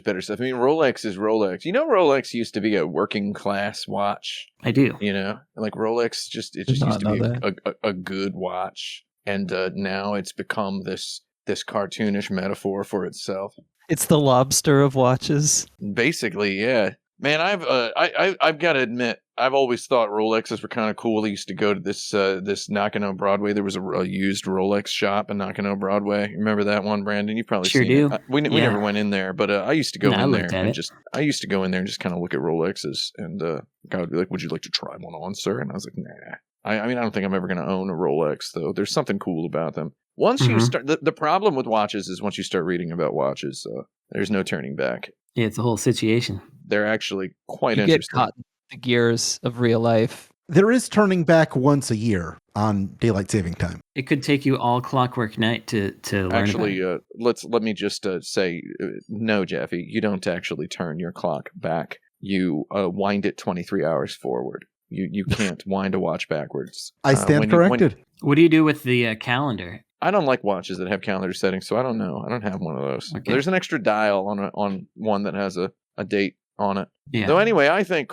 better stuff. I mean, Rolex is Rolex. You know, Rolex used to be a working class watch. I do. You know, like Rolex just used to be a good watch, and now it's become this cartoonish metaphor for itself. It's the lobster of watches. Basically, yeah. Man, I've got to admit, I've always thought Rolexes were kind of cool. I used to go to this Nakano Broadway. There was a used Rolex shop in Nakano Broadway. Remember that one, Brandon? You've probably sure seen do. it. We never went in there, but I used to go in there and I used to go in there and just kind of look at Rolexes, and the guy would be like, "Would you like to try one on, sir?" And I was like, "Nah." I mean, I don't think I'm ever going to own a Rolex, though. There's something cool about them. Once you start, the problem with watches is once you start reading about watches, there's no turning back. Yeah, it's a whole situation. They're actually quite you interesting. Get caught in the gears of real life. There is turning back once a year on daylight saving time. It could take you all Clockwork Night to learn. Actually, let me just say, no, Jeffy, you don't actually turn your clock back. You wind it 23 hours forward. You can't wind a watch backwards. I stand corrected. What do you do with the calendar? I don't like watches that have calendar settings, so I don't know. I don't have one of those. Okay. There's an extra dial on one that has a date on it. Yeah. So anyway, I think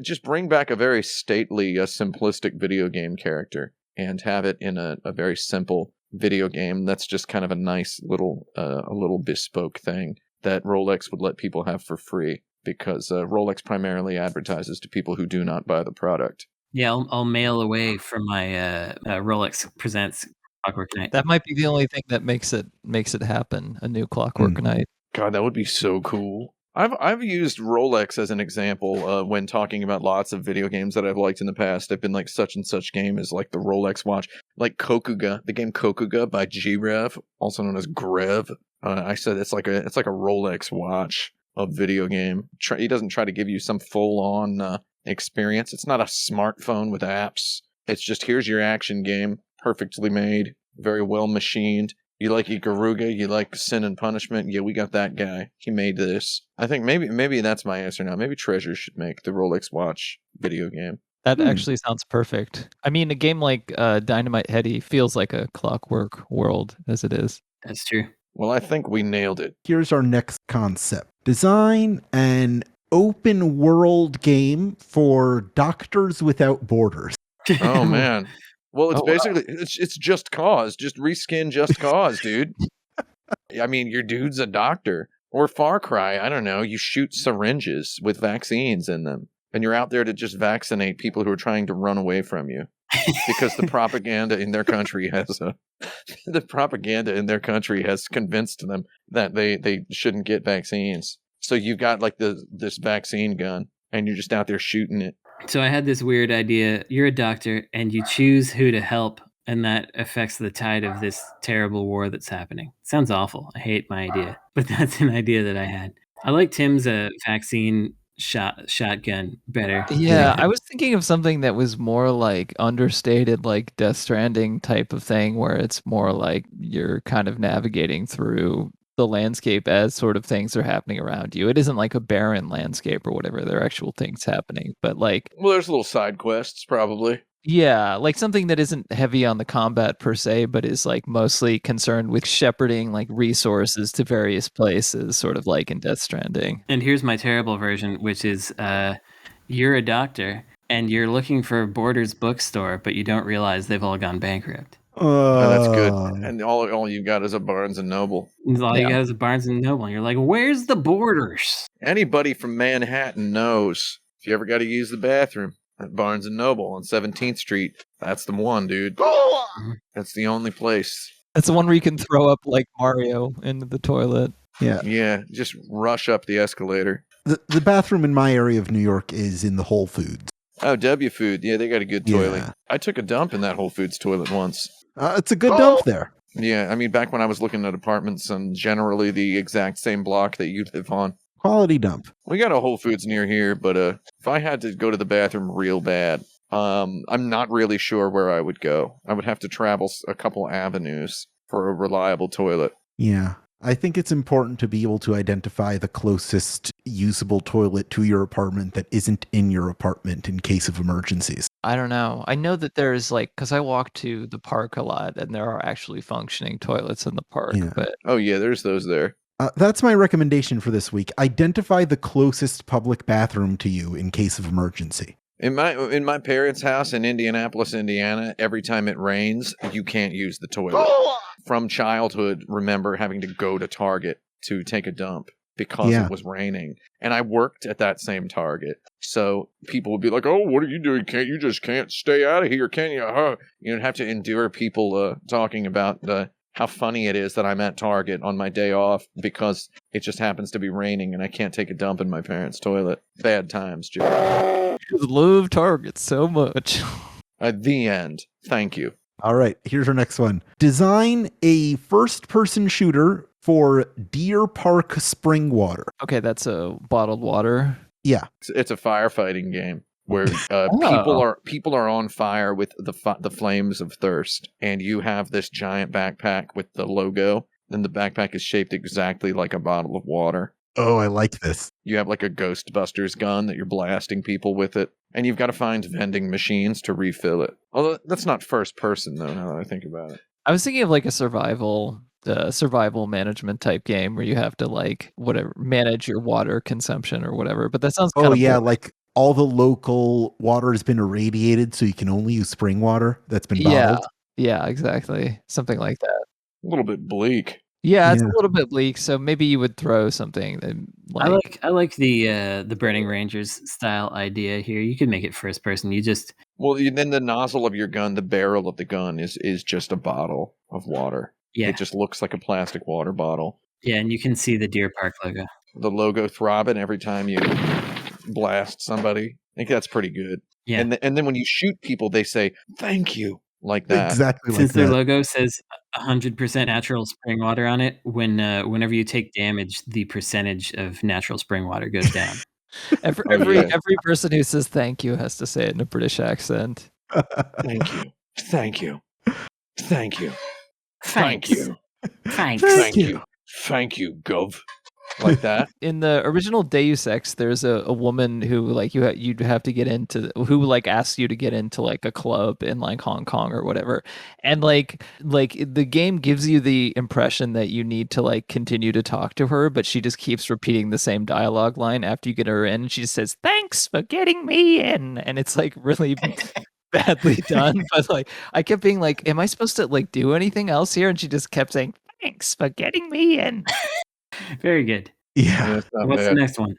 just bring back a very stately, simplistic video game character and have it in a very simple video game that's just kind of a nice little bespoke thing that Rolex would let people have for free, because Rolex primarily advertises to people who do not buy the product. Yeah, I'll mail away from my Rolex Presents Clockwork Night. That might be the only thing that makes it happen. A new Clockwork Night. God, that would be so cool. I've used Rolex as an example when talking about lots of video games that I've liked in the past. I've been like, such and such game is like the Rolex watch, like Kokuga, the game Kokuga by G-Rev, also known as Grev. I said it's like a Rolex watch of video game. He doesn't try to give you some full on experience. It's not a smartphone with apps. It's just, here's your action game, perfectly made, very well machined. You like Ikaruga? You like Sin and Punishment? Yeah, we got that guy. He made this. I think maybe that's my answer now. Maybe Treasure should make the Rolex watch video game. That actually sounds perfect. I mean, a game like Dynamite Heady feels like a Clockwork world as it is. That's true. Well, I think we nailed it. Here's our next concept. Design an open world game for Doctors Without Borders. Oh, man. Well, it's basically, it's Just Cause. Just reskin Just Cause, dude. I mean, your dude's a doctor. Or Far Cry, I don't know. You shoot syringes with vaccines in them. And you're out there to just vaccinate people who are trying to run away from you. Because the propaganda in their country has convinced them that they shouldn't get vaccines. So you've got like this vaccine gun, and you're just out there shooting it. So I had this weird idea. You're a doctor, and you choose who to help, and that affects the tide of this terrible war that's happening. Sounds awful. I hate my idea, but that's an idea that I had. I like Tim's vaccine shotgun better. Yeah, I was thinking of something that was more like understated, like Death Stranding type of thing, where it's more like you're kind of navigating through the landscape as sort of things are happening around you. It isn't like a barren landscape or whatever. There are actual things happening, but like... Well, there's little side quests, probably. Yeah, like something that isn't heavy on the combat per se, but is like mostly concerned with shepherding like resources to various places, sort of like in Death Stranding. And here's my terrible version, which is you're a doctor and you're looking for Borders bookstore, but you don't realize they've all gone bankrupt. Oh, that's good. And all you've got is a Barnes and Noble. All you got is a Barnes and Noble. And you're like, where's the Borders? Anybody from Manhattan knows if you ever got to use the bathroom at Barnes and Noble on 17th Street, that's the one, dude. That's the only place. That's the one where you can throw up like Mario into the toilet. Yeah, just rush up the escalator. The bathroom in my area of New York is in the Whole Foods. Oh, W Food. Yeah, they got a good toilet. I took a dump in that Whole Foods toilet once. It's a good dump there. Yeah, I mean, back when I was looking at apartments on generally the exact same block that you live on. Quality dump. We got a Whole Foods near here, but if I had to go to the bathroom real bad, I'm not really sure where I would go. I would have to travel a couple avenues for a reliable toilet. Yeah. I think it's important to be able to identify the closest usable toilet to your apartment that isn't in your apartment in case of emergencies. I don't know. I know that there's because I walk to the park a lot and there are actually functioning toilets in the park. Yeah. But oh yeah, there's those there. That's my recommendation for this week. Identify the closest public bathroom to you in case of emergency. In my parents' house in Indianapolis, Indiana, every time it rains, you can't use the toilet. From childhood, remember having to go to Target to take a dump because it was raining. And I worked at that same Target. So people would be like, oh, what are you doing? You just can't stay out of here, can you? Huh? You'd have to endure people talking about how funny it is that I'm at Target on my day off because it just happens to be raining and I can't take a dump in my parents' toilet. Bad times, Joe. I love Target so much. The end. Thank you. All right, here's our next one. Design a first-person shooter for Deer Park Spring Water. Okay, that's a bottled water. Yeah. It's a firefighting game where people are on fire with the flames of thirst, and you have this giant backpack with the logo, and the backpack is shaped exactly like a bottle of water. Oh, I like this. You have like a Ghostbusters gun that you're blasting people with it, and you've got to find vending machines to refill it. Although that's not first person, though, now that I think about it. I was thinking of like a survival management type game where you have to manage your water consumption or whatever. But that sounds kind of boring. Like all the local water has been irradiated, so you can only use spring water that's been bottled. Yeah, exactly. Something like that. A little bit bleak. Yeah, it's a little bit bleak. So maybe you would throw something that, I like the Burning Rangers style idea here. You could make it first person. Then the nozzle of your gun, the barrel of the gun is just a bottle of water. Yeah, it just looks like a plastic water bottle. Yeah, and you can see the Deer Park logo. The logo throbbing every time you blast somebody. I think that's pretty good. Yeah, and then when you shoot people, they say thank you. Like that. Exactly. Since their logo says 100% natural spring water on it, whenever you take damage, the percentage of natural spring water goes down. Every person who says thank you has to say it in a British accent. Thank you. Thank you. Thank you. Thank you. Thanks. Thank you. Thank you, Gov. Like that. In the original Deus Ex, there's a woman who you'd have to get into, who asks you to get into a club in Hong Kong or whatever, and the game gives you the impression that you need to continue to talk to her, but she just keeps repeating the same dialogue line after you get her in, and she just says thanks for getting me in, and it's really badly done. But I kept being am I supposed to do anything else here? And she just kept saying thanks for getting me in. Very good. Yeah. What's the next one?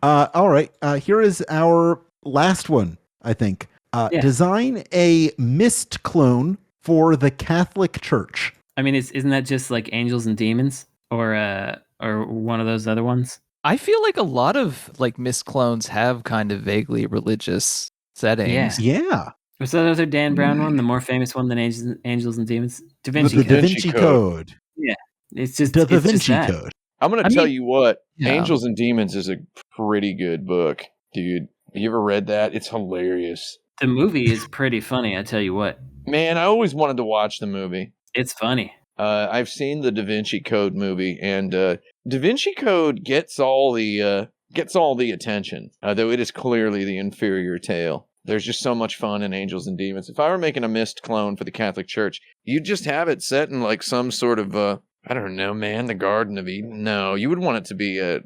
All right. Here is our last one, I think. Design a Myst clone for the Catholic Church. I mean, isn't that just like Angels and Demons or one of those other ones? I feel like a lot of Myst clones have kind of vaguely religious settings. Yeah. What's that other Dan Brown one? The more famous one than Angels and Demons? Da Vinci the Code. Da Vinci Code. Yeah. It's just Da Vinci Code. I'm going to tell you what, Angels and Demons is a pretty good book, dude. Have you ever read that? It's hilarious. The movie is pretty funny, I tell you what. Man, I always wanted to watch the movie. It's funny. I've seen the Da Vinci Code movie, and Da Vinci Code gets all the attention, though it is clearly the inferior tale. There's just so much fun in Angels and Demons. If I were making a Myst clone for the Catholic Church, you'd just have it set in some sort of I don't know, man, the Garden of Eden. No, you would want it to be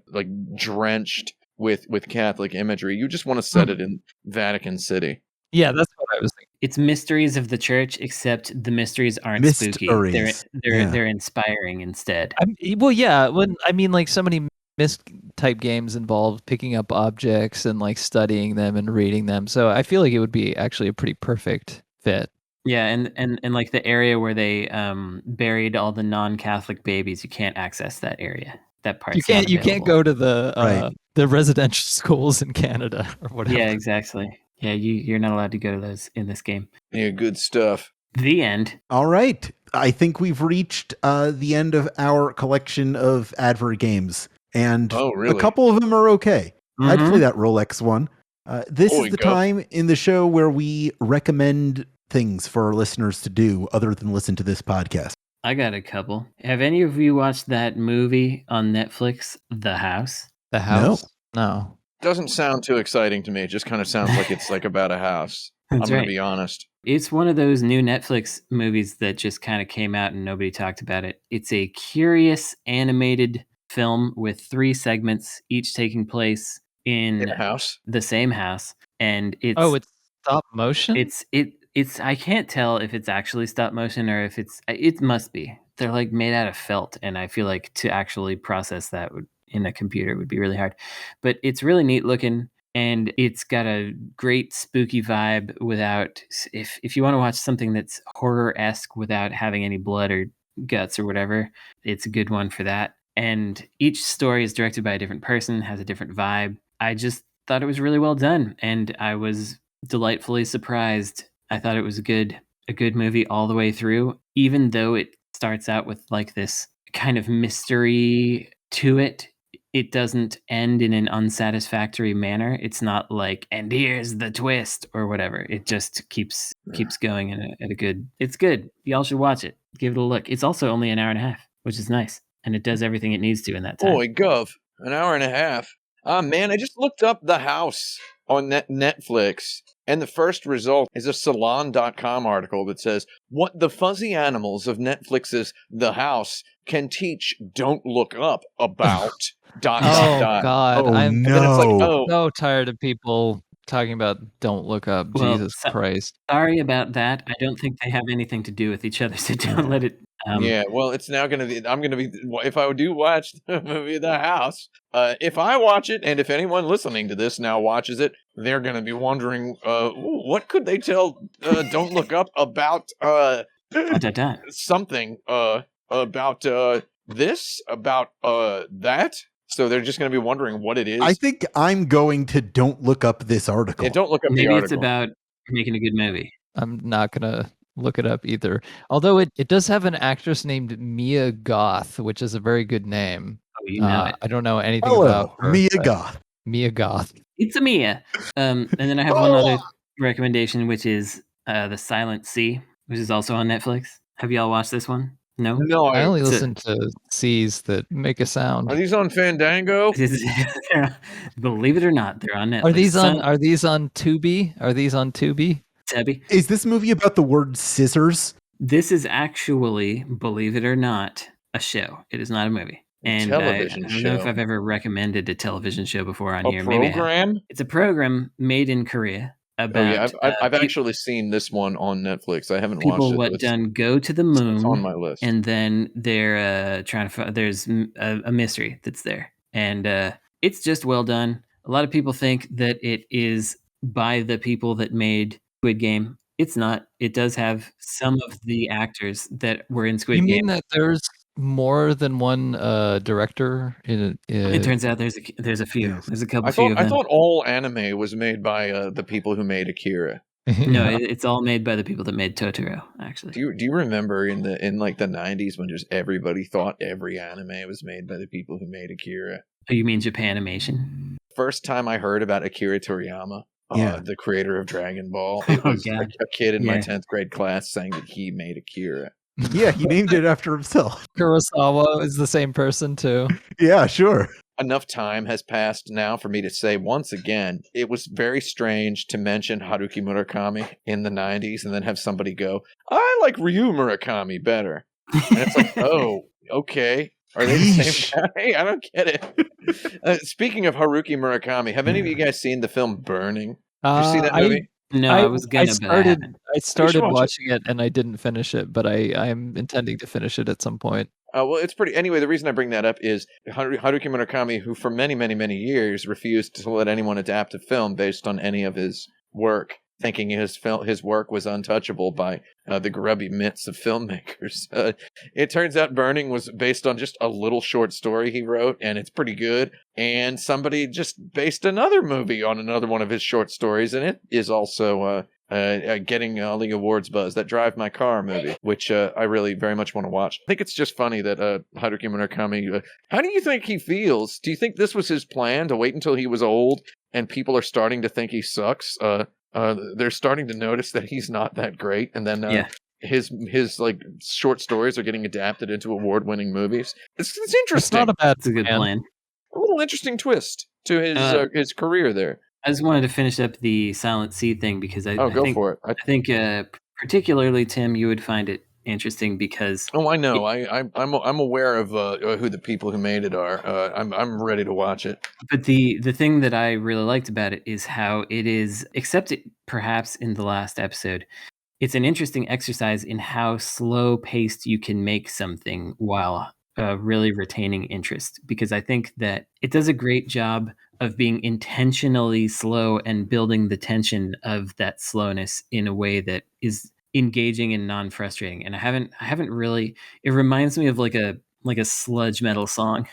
drenched with Catholic imagery. You just want to set it in Vatican City. Yeah, that's what I was thinking. It's mysteries of the church, except the mysteries aren't spooky. They're inspiring instead. So many Myst type games involve picking up objects and studying them and reading them. So I feel like it would be actually a pretty perfect fit. Yeah, and the area where they buried all the non-Catholic babies, you can't access that area. That part. You can't go to the residential schools in Canada or whatever. Yeah, exactly. Yeah, you're not allowed to go to those in this game. Yeah, good stuff. The end. All right. I think we've reached the end of our collection of Advergames, and a couple of them are okay. I'd play that Rolex one. This is the time in the show where we recommend things for our listeners to do other than listen to this podcast. I got a couple. Have any of you watched that movie on Netflix, The House? The House? No. Doesn't sound too exciting to me. It just kind of sounds like it's like about a house. I'm going to be honest. It's one of those new Netflix movies that just kind of came out and nobody talked about it. It's a curious animated film with 3 segments, each taking place in a house, the same house, and it's it's stop motion. It's I can't tell if it's actually stop motion or if it must be. They're like made out of felt, and I feel like to actually process that in a computer would be really hard. But it's really neat looking. And it's got a great spooky vibe without, if you want to watch something that's horror-esque without having any blood or guts or whatever, it's a good one for that. And each story is directed by a different person, has a different vibe. I just thought it was really well done, and I was delightfully surprised. I thought it was a good movie all the way through, even though it starts out with like this kind of mystery to it. It doesn't end in an unsatisfactory manner. It's not like, and here's the twist or whatever. It just keeps going at a good. It's good. Y'all should watch it. Give it a look. It's also only an hour and a half, which is nice, and it does everything it needs to in that time. Boy, Gov, an hour and a half. Man, I just looked up The House on Netflix, and the first result is a Salon.com article that says, what the fuzzy animals of Netflix's The House can teach Don't Look Up about... God. I'm so tired of people talking about Don't Look Up. Well, Jesus Christ. Sorry about that. I don't think they have anything to do with each other, so don't let it... yeah, well, it's now going to be... I'm going to be... If I do watch the movie The House, if I watch it, and if anyone listening to this now watches it, they're going to be wondering, what could they tell Don't Look Up about something about this, about that? So they're just going to be wondering what it is. I think I'm going to Don't Look Up this article. Yeah, don't look up Maybe the article. It's about making a good movie. I'm not going to look it up either. Although it does have an actress named Mia Goth, which is a very good name. Oh, you know it. I don't know anything about her. Mia Goth. Mia Goth. It's a Mia. And then I have one other recommendation, which is The Silent Sea, which is also on Netflix. Have y'all watched this one? No? No, I only listen to C's that make a sound. Are these on Fandango? Believe it or not, they're on Netflix. Are these on Tubi? Are these on Tubi? Tebby? Is this movie about the word scissors? This is actually, believe it or not, a show. It is not a movie. And I don't know if I've ever recommended a television show before on here. A program? It's a program made in Korea. About, I've actually seen this one on Netflix. I haven't watched it. People go to the moon. It's on my list. And then they're trying to find, there's a mystery that's there. And it's just well done. A lot of people think that it is by the people that made Squid Game. It's not. It does have some of the actors that were in Squid Game. You mean that there's more than one director in it? It turns out there's a few. There's a couple. I thought all anime was made by the people who made Akira. No, it's all made by the people that made Totoro. Actually, do you remember in like the 90s when just everybody thought every anime was made by the people who made Akira? Oh, you mean Japanimation? First time I heard about Akira Toriyama, the creator of Dragon Ball, it was a kid in my 10th grade class saying that he made Akira. Yeah, he named it after himself. Kurosawa is the same person too. Yeah, sure. Enough time has passed now for me to say once again, it was very strange to mention Haruki Murakami in the 90s and then have somebody go, I like Ryu Murakami better. And it's like, oh, okay. Are they the same guy? I don't get it. Speaking of Haruki Murakami, have any of you guys seen the film Burning? Did you see that movie? No, I was gonna. I started watching it and I didn't finish it, but I'm intending to finish it at some point. Well, it's pretty. Anyway, the reason I bring that up is Haruki Murakami, who for many, many, many years refused to let anyone adapt a film based on any of his work, thinking his work was untouchable by the grubby mitts of filmmakers. It turns out Burning was based on just a little short story he wrote, and it's pretty good. And somebody just based another movie on another one of his short stories, and it is also getting League Awards buzz, that Drive My Car movie, which I really very much want to watch. I think it's just funny that Haruki Murakami, how do you think he feels? Do you think this was his plan, to wait until he was old and people are starting to think he sucks? They're starting to notice that he's not that great, and then his like short stories are getting adapted into award-winning movies. It's interesting. It's not a bad It's a good plan. A little interesting twist to his career there. I just wanted to finish up the Silent Sea thing because I go think, for it. I think particularly, Tim, you would find it interesting because... Oh, I know. I'm aware of who the people who made it are. I'm ready to watch it. But the thing that I really liked about it is how it is, except perhaps in the last episode, it's an interesting exercise in how slow-paced you can make something while really retaining interest. Because I think that it does a great job of being intentionally slow and building the tension of that slowness in a way that is engaging and non-frustrating. And I haven't really. It reminds me of like a sludge metal song.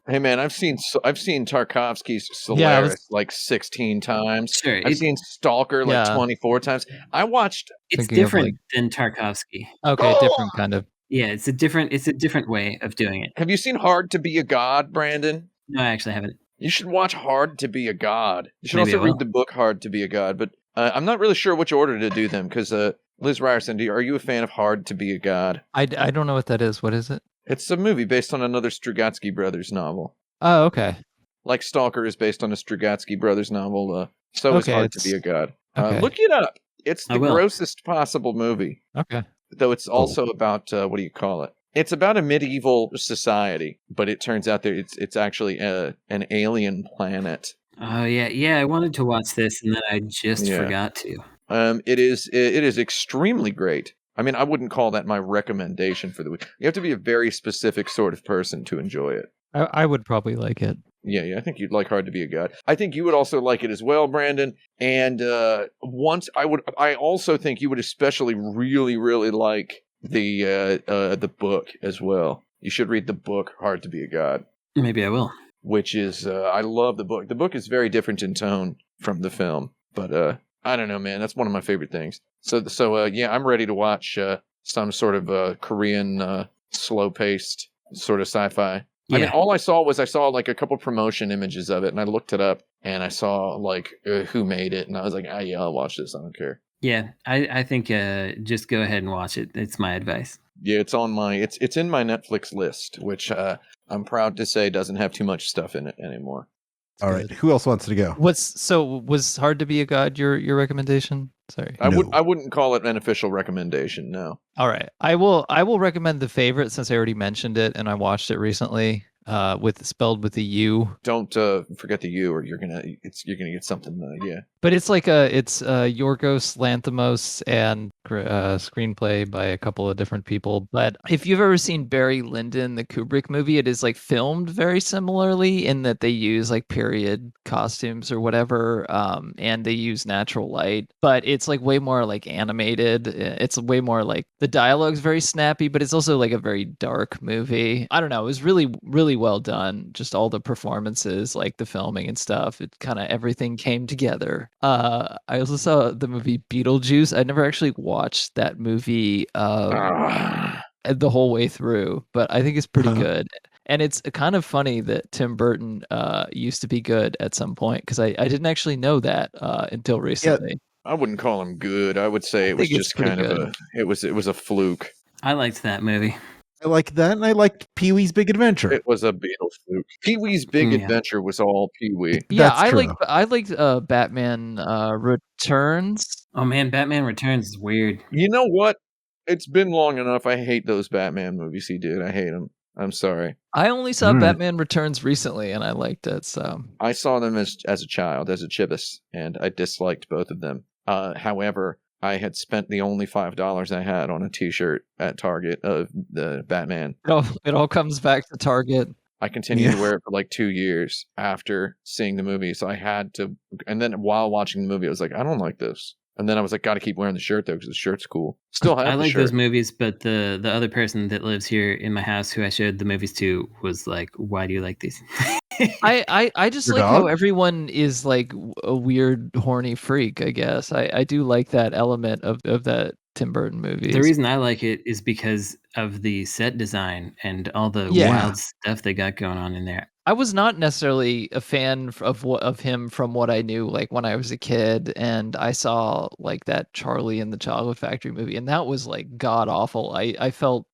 Hey man, I've seen Tarkovsky's Solaris like 16 times. Sure, I've seen Stalker like 24 times. I watched. It's different than Tarkovsky. Okay, different kind of. Yeah, it's a different way of doing it. Have you seen Hard to Be a God, Brandon? No, I actually haven't. You should watch Hard to Be a God. You should Maybe also read the book Hard to Be a God. But I'm not really sure which order to do them because Liz Ryerson, are you a fan of Hard to Be a God? I don't know what that is. What is it? It's a movie based on another Strugatsky Brothers novel. Oh, okay. Like Stalker is based on a Strugatsky Brothers novel. So is Hard to Be a God. Okay. Look it up. It's the grossest possible movie. Okay. Though it's also about, what do you call it? It's about a medieval society, but it turns out that it's actually an alien planet. Oh yeah. I wanted to watch this and then I just forgot to. It is extremely great. I mean, I wouldn't call that my recommendation for the week. You have to be a very specific sort of person to enjoy it. I would probably like it. Yeah, I think you'd like Hard to Be a God. I think you would also like it as well, Brandon. And I also think you would especially really, really like the book as well. You should read the book Hard to Be a God. Maybe I will. Which is, I love the book. The book is very different in tone from the film, but I don't know, man. That's one of my favorite things. So yeah, I'm ready to watch some sort of Korean slow-paced sort of sci-fi. Yeah. I mean, all I saw like a couple promotion images of it, and I looked it up, and I saw like who made it, and I was like, yeah, I'll watch this. I don't care. Yeah, I think just go ahead and watch it. It's my advice. Yeah, it's on it's in my Netflix list, which I'm proud to say doesn't have too much stuff in it anymore. All right, who else wants to go? Was Hard to Be a God your recommendation? Sorry, I wouldn't call it an official recommendation. No. All right, I will recommend the favorite since I already mentioned it and I watched it recently. Spelled with a U. Don't forget the U, or you're gonna get something. Yeah. But it's like Yorgos Lanthimos and screenplay by a couple of different people. But if you've ever seen Barry Lyndon, the Kubrick movie, it is like filmed very similarly in that they use like period costumes or whatever, and they use natural light. But it's like way more like animated. It's way more like the dialogue's very snappy, but it's also like a very dark movie. I don't know. It was really, really well done. Just all the performances, like the filming and stuff. It kind of everything came together. I also saw the movie Beetlejuice. I never actually watched that movie the whole way through, but I think it's pretty good. And it's kind of funny that Tim Burton used to be good at some point, because I didn't actually know that until recently. Yeah, I wouldn't call him good. I would say it was just kind of it was a fluke. I liked that movie. I like that, and I liked Pee-wee's Big Adventure. It was a Beatles fluke. Pee-wee's Big Adventure was all Pee-wee. Yeah, I liked Batman Returns. Oh man, Batman Returns is weird. You know what? It's been long enough. I hate those Batman movies he did. I hate them. I'm sorry. I only saw Batman Returns recently, and I liked it. So I saw them as a child, as a chibis, and I disliked both of them. However, I had spent the only $5 I had on a T-shirt at Target of the Batman. It all comes back to Target. I continued to wear it for like 2 years after seeing the movie, so I had to. And then while watching the movie, I was like, I don't like this. And then I was like, got to keep wearing the shirt though, because the shirt's cool. Still have I the like shirt. those movies, but the other person that lives here in my house who I showed the movies to was like, "Why do you like these?" I just Your like how dog? everyone is like a weird horny freak, I guess. I do like that element of that Tim Burton movie. The reason I like it is because of the set design and all the Yeah. wild stuff they got going on in there. I was not necessarily a fan of him from what I knew, like when I was a kid, and I saw like that Charlie and the Chocolate Factory movie, and that was like god awful. I felt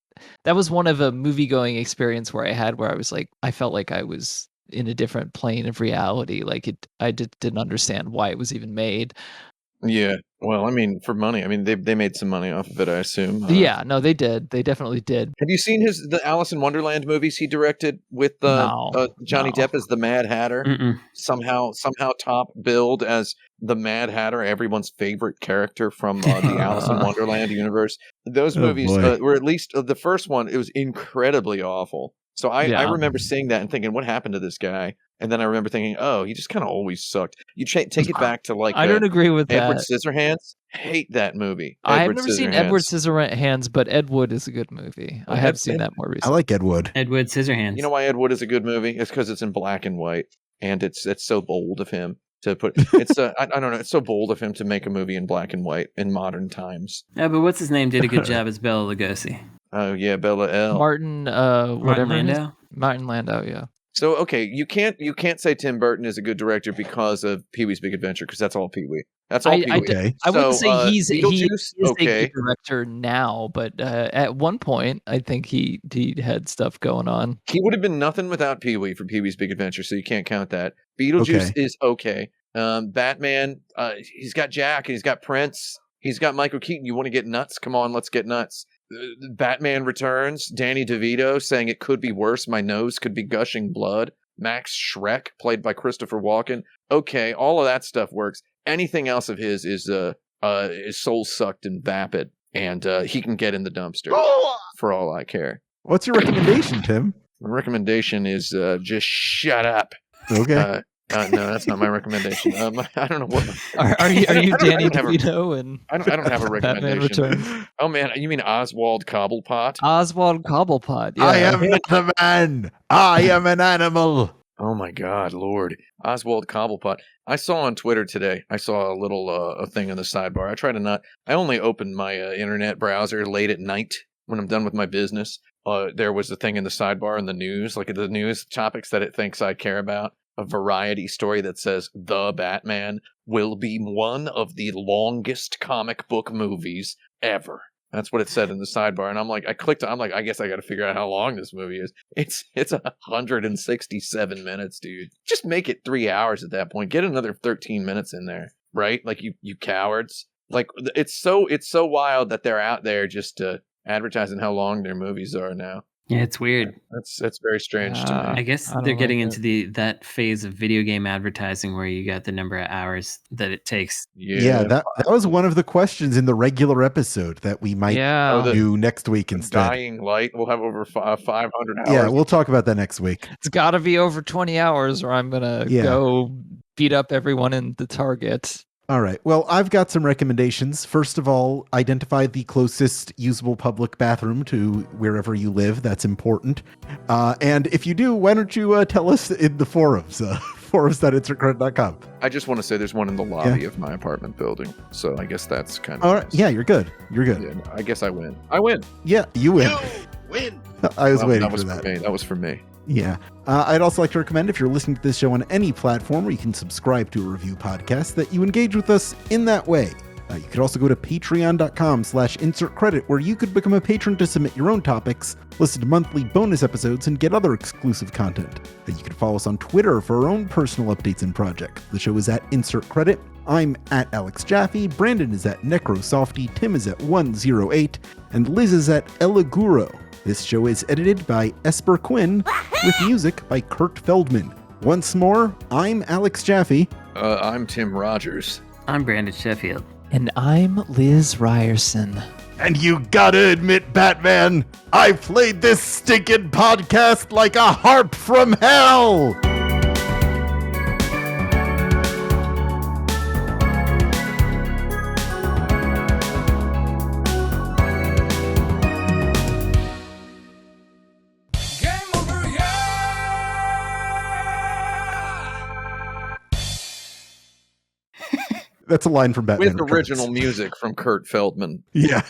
that was one of a movie going experience where I was like, I felt like I was in a different plane of reality. Like I didn't understand why it was even made. Yeah. Well, I mean, for money. I mean, they made some money off of it, I assume. Yeah, no, they did. They definitely did. Have you seen the Alice in Wonderland movies he directed with Johnny Depp as the Mad Hatter? Mm-mm. Somehow top billed as the Mad Hatter, everyone's favorite character from the Alice in Wonderland universe. Those movies were, at least the first one, it was incredibly awful. So I remember seeing that and thinking, what happened to this guy? And then I remember thinking, oh, he just kind of always sucked. You take it back to like I don't agree with Edward that. Scissorhands. Hate that movie. I've never seen Edward Scissorhands, but Ed Wood is a good movie. I have seen that more recently. I like Ed Wood. Ed Wood Scissorhands. You know why Ed Wood is a good movie? It's because it's in black and white, and it's so bold of him to put. It's I don't know. It's so bold of him to make a movie in black and white in modern times. Yeah, but what's his name did a good job as Bela Lugosi. Oh yeah, Bella L. Martin Landau. Martin Landau, yeah. So okay, you can't say Tim Burton is a good director because of Pee-wee's Big Adventure, because that's all Pee-wee. That's all Pee-wee. I wouldn't say he is a okay. good director now, but at one point I think he had stuff going on. He would have been nothing without Pee-wee for Pee-wee's Big Adventure, so you can't count that. Beetlejuice is okay. Batman, he's got Jack and he's got Prince. He's got Michael Keaton. You want to get nuts? Come on, let's get nuts. Batman Returns, Danny DeVito saying it could be worse. My nose could be gushing blood. Max Schreck, played by Christopher Walken. Okay, all of that stuff works. Anything else of his is soul sucked and vapid, and he can get in the dumpster for all I care. What's your recommendation, Tim? My recommendation is just shut up. Okay. No, that's not my recommendation. I don't know what. Are you Danny DeVito? And I don't have a recommendation. Returns. Oh man, you mean Oswald Cobblepot? Oswald Cobblepot. Yeah. I am not a man. I am an animal. Oh my God, Lord, Oswald Cobblepot. I saw on Twitter today. I saw a little a thing in the sidebar. I try to not. I only open my internet browser late at night when I'm done with my business. There was a thing in the sidebar in the news, like the news topics that it thinks I care about. A Variety story that says The Batman will be one of the longest comic book movies ever. That's what it said in the sidebar. And I'm like, I guess I got to figure out how long this movie is. It's 167 minutes, dude. Just make it 3 hours at that point. Get another 13 minutes in there, right? Like you cowards. Like it's so wild that they're out there just advertising how long their movies are now. Yeah, it's weird. That's very strange to me. I guess they're getting into that phase of video game advertising where you got the number of hours that it takes. Yeah, that was one of the questions in the regular episode that we might do next week instead. Dying Light. We'll have over 500 hours. Yeah, we'll talk about that next week. It's got to be over 20 hours or I'm going to go beat up everyone in the Target. All right. Well, I've got some recommendations. First of all, identify the closest usable public bathroom to wherever you live. That's important. And if you do, why don't you tell us in the forums, forums.insertcredit.com. I just want to say there's one in the lobby of my apartment building. So I guess that's kind of all right. Nice. Yeah, you're good. You're good. Yeah, I guess I win. I win. Yeah, you win. You win. I was waiting for that. That was for me. Yeah. I'd also like to recommend, if you're listening to this show on any platform where you can subscribe to a review podcast, that you engage with us in that way. You could also go to patreon.com/insertcredit, where you could become a patron to submit your own topics, listen to monthly bonus episodes, and get other exclusive content. You can follow us on Twitter for our own personal updates and projects. The show is at InsertCredit. I'm at Alex Jaffe, Brandon is at Necrosofty, Tim is at 108, and Liz is at Elaguro. This show is edited by Esper Quinn, with music by Kurt Feldman. Once more, I'm Alex Jaffe. I'm Tim Rogers. I'm Brandon Sheffield. And I'm Liz Ryerson. And you gotta admit, Batman, I played this stinking podcast like a harp from hell! That's a line from Batman with original music from Kurt Feldman. Yeah.